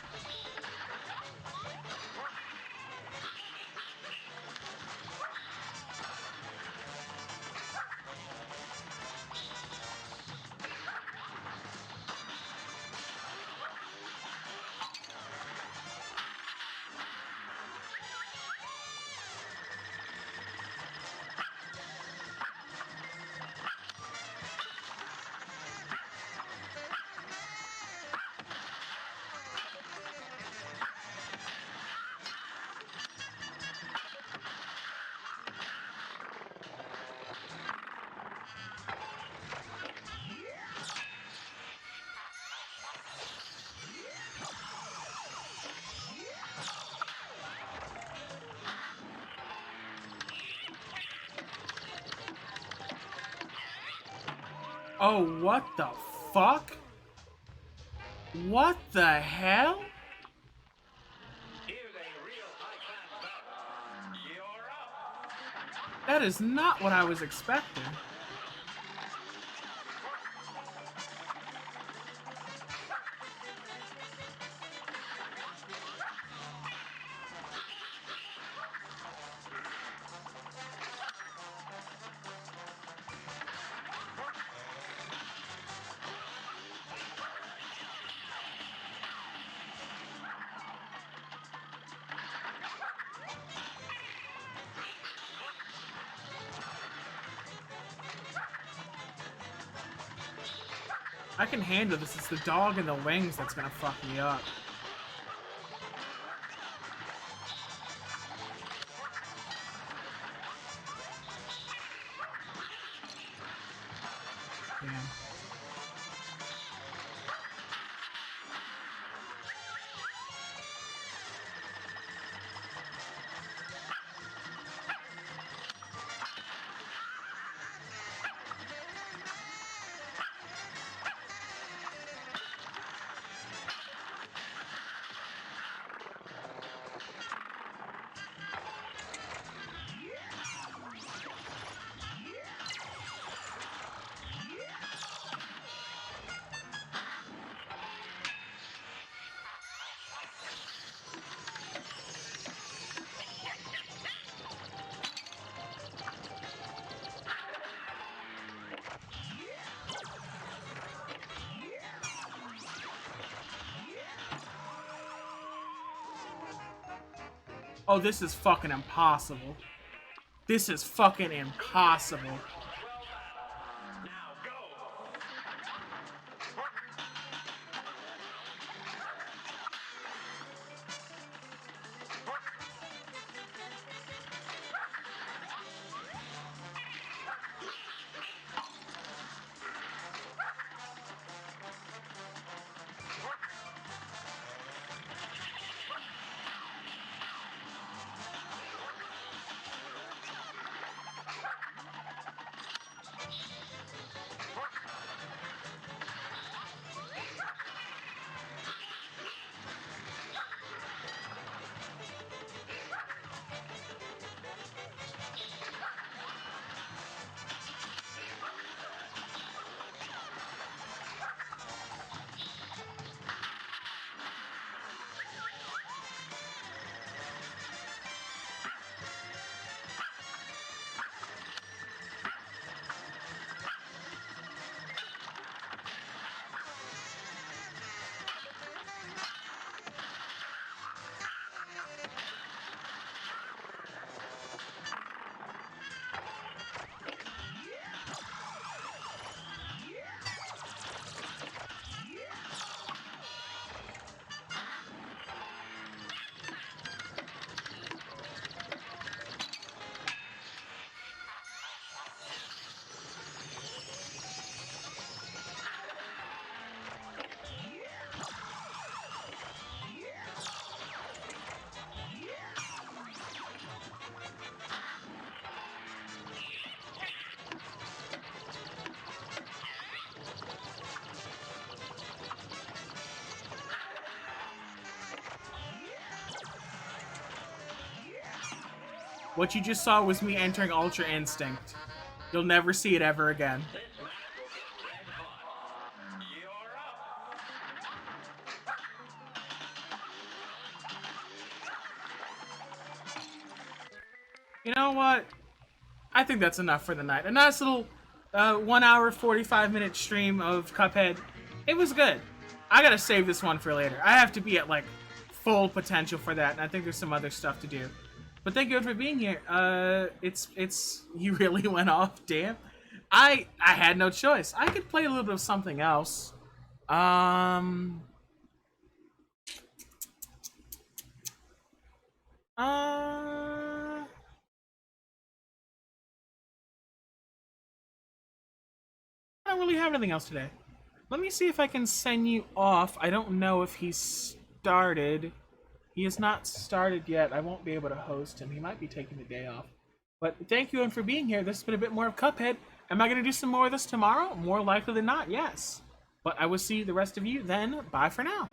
Oh, what the fuck? What the hell? Here's a real high-class bout. You're up. That is not what I was expecting. I can handle this. It's the dog and the wings that's gonna fuck me up. Damn. Oh, this is fucking impossible. This is fucking impossible. Now go. What you just saw was me entering Ultra Instinct. You'll never see it ever again. This match will get red hot. You're up. You know what? I think that's enough for the night. A nice little 1 hour, 45-minute stream of Cuphead. It was good. I gotta save this one for later. I have to be at, like, full potential for that, and I think there's some other stuff to do. But thank you for being here. You really went off, damn. I had no choice. I could play a little bit of something else. I don't really have anything else today. Let me see if I can send you off. I don't know if he's started. He has not started yet. I won't be able to host him. He might be taking the day off. But thank you for being here. This has been a bit more of Cuphead. Am I going to do some more of this tomorrow? More likely than not, yes. But I will see the rest of you then. Bye for now.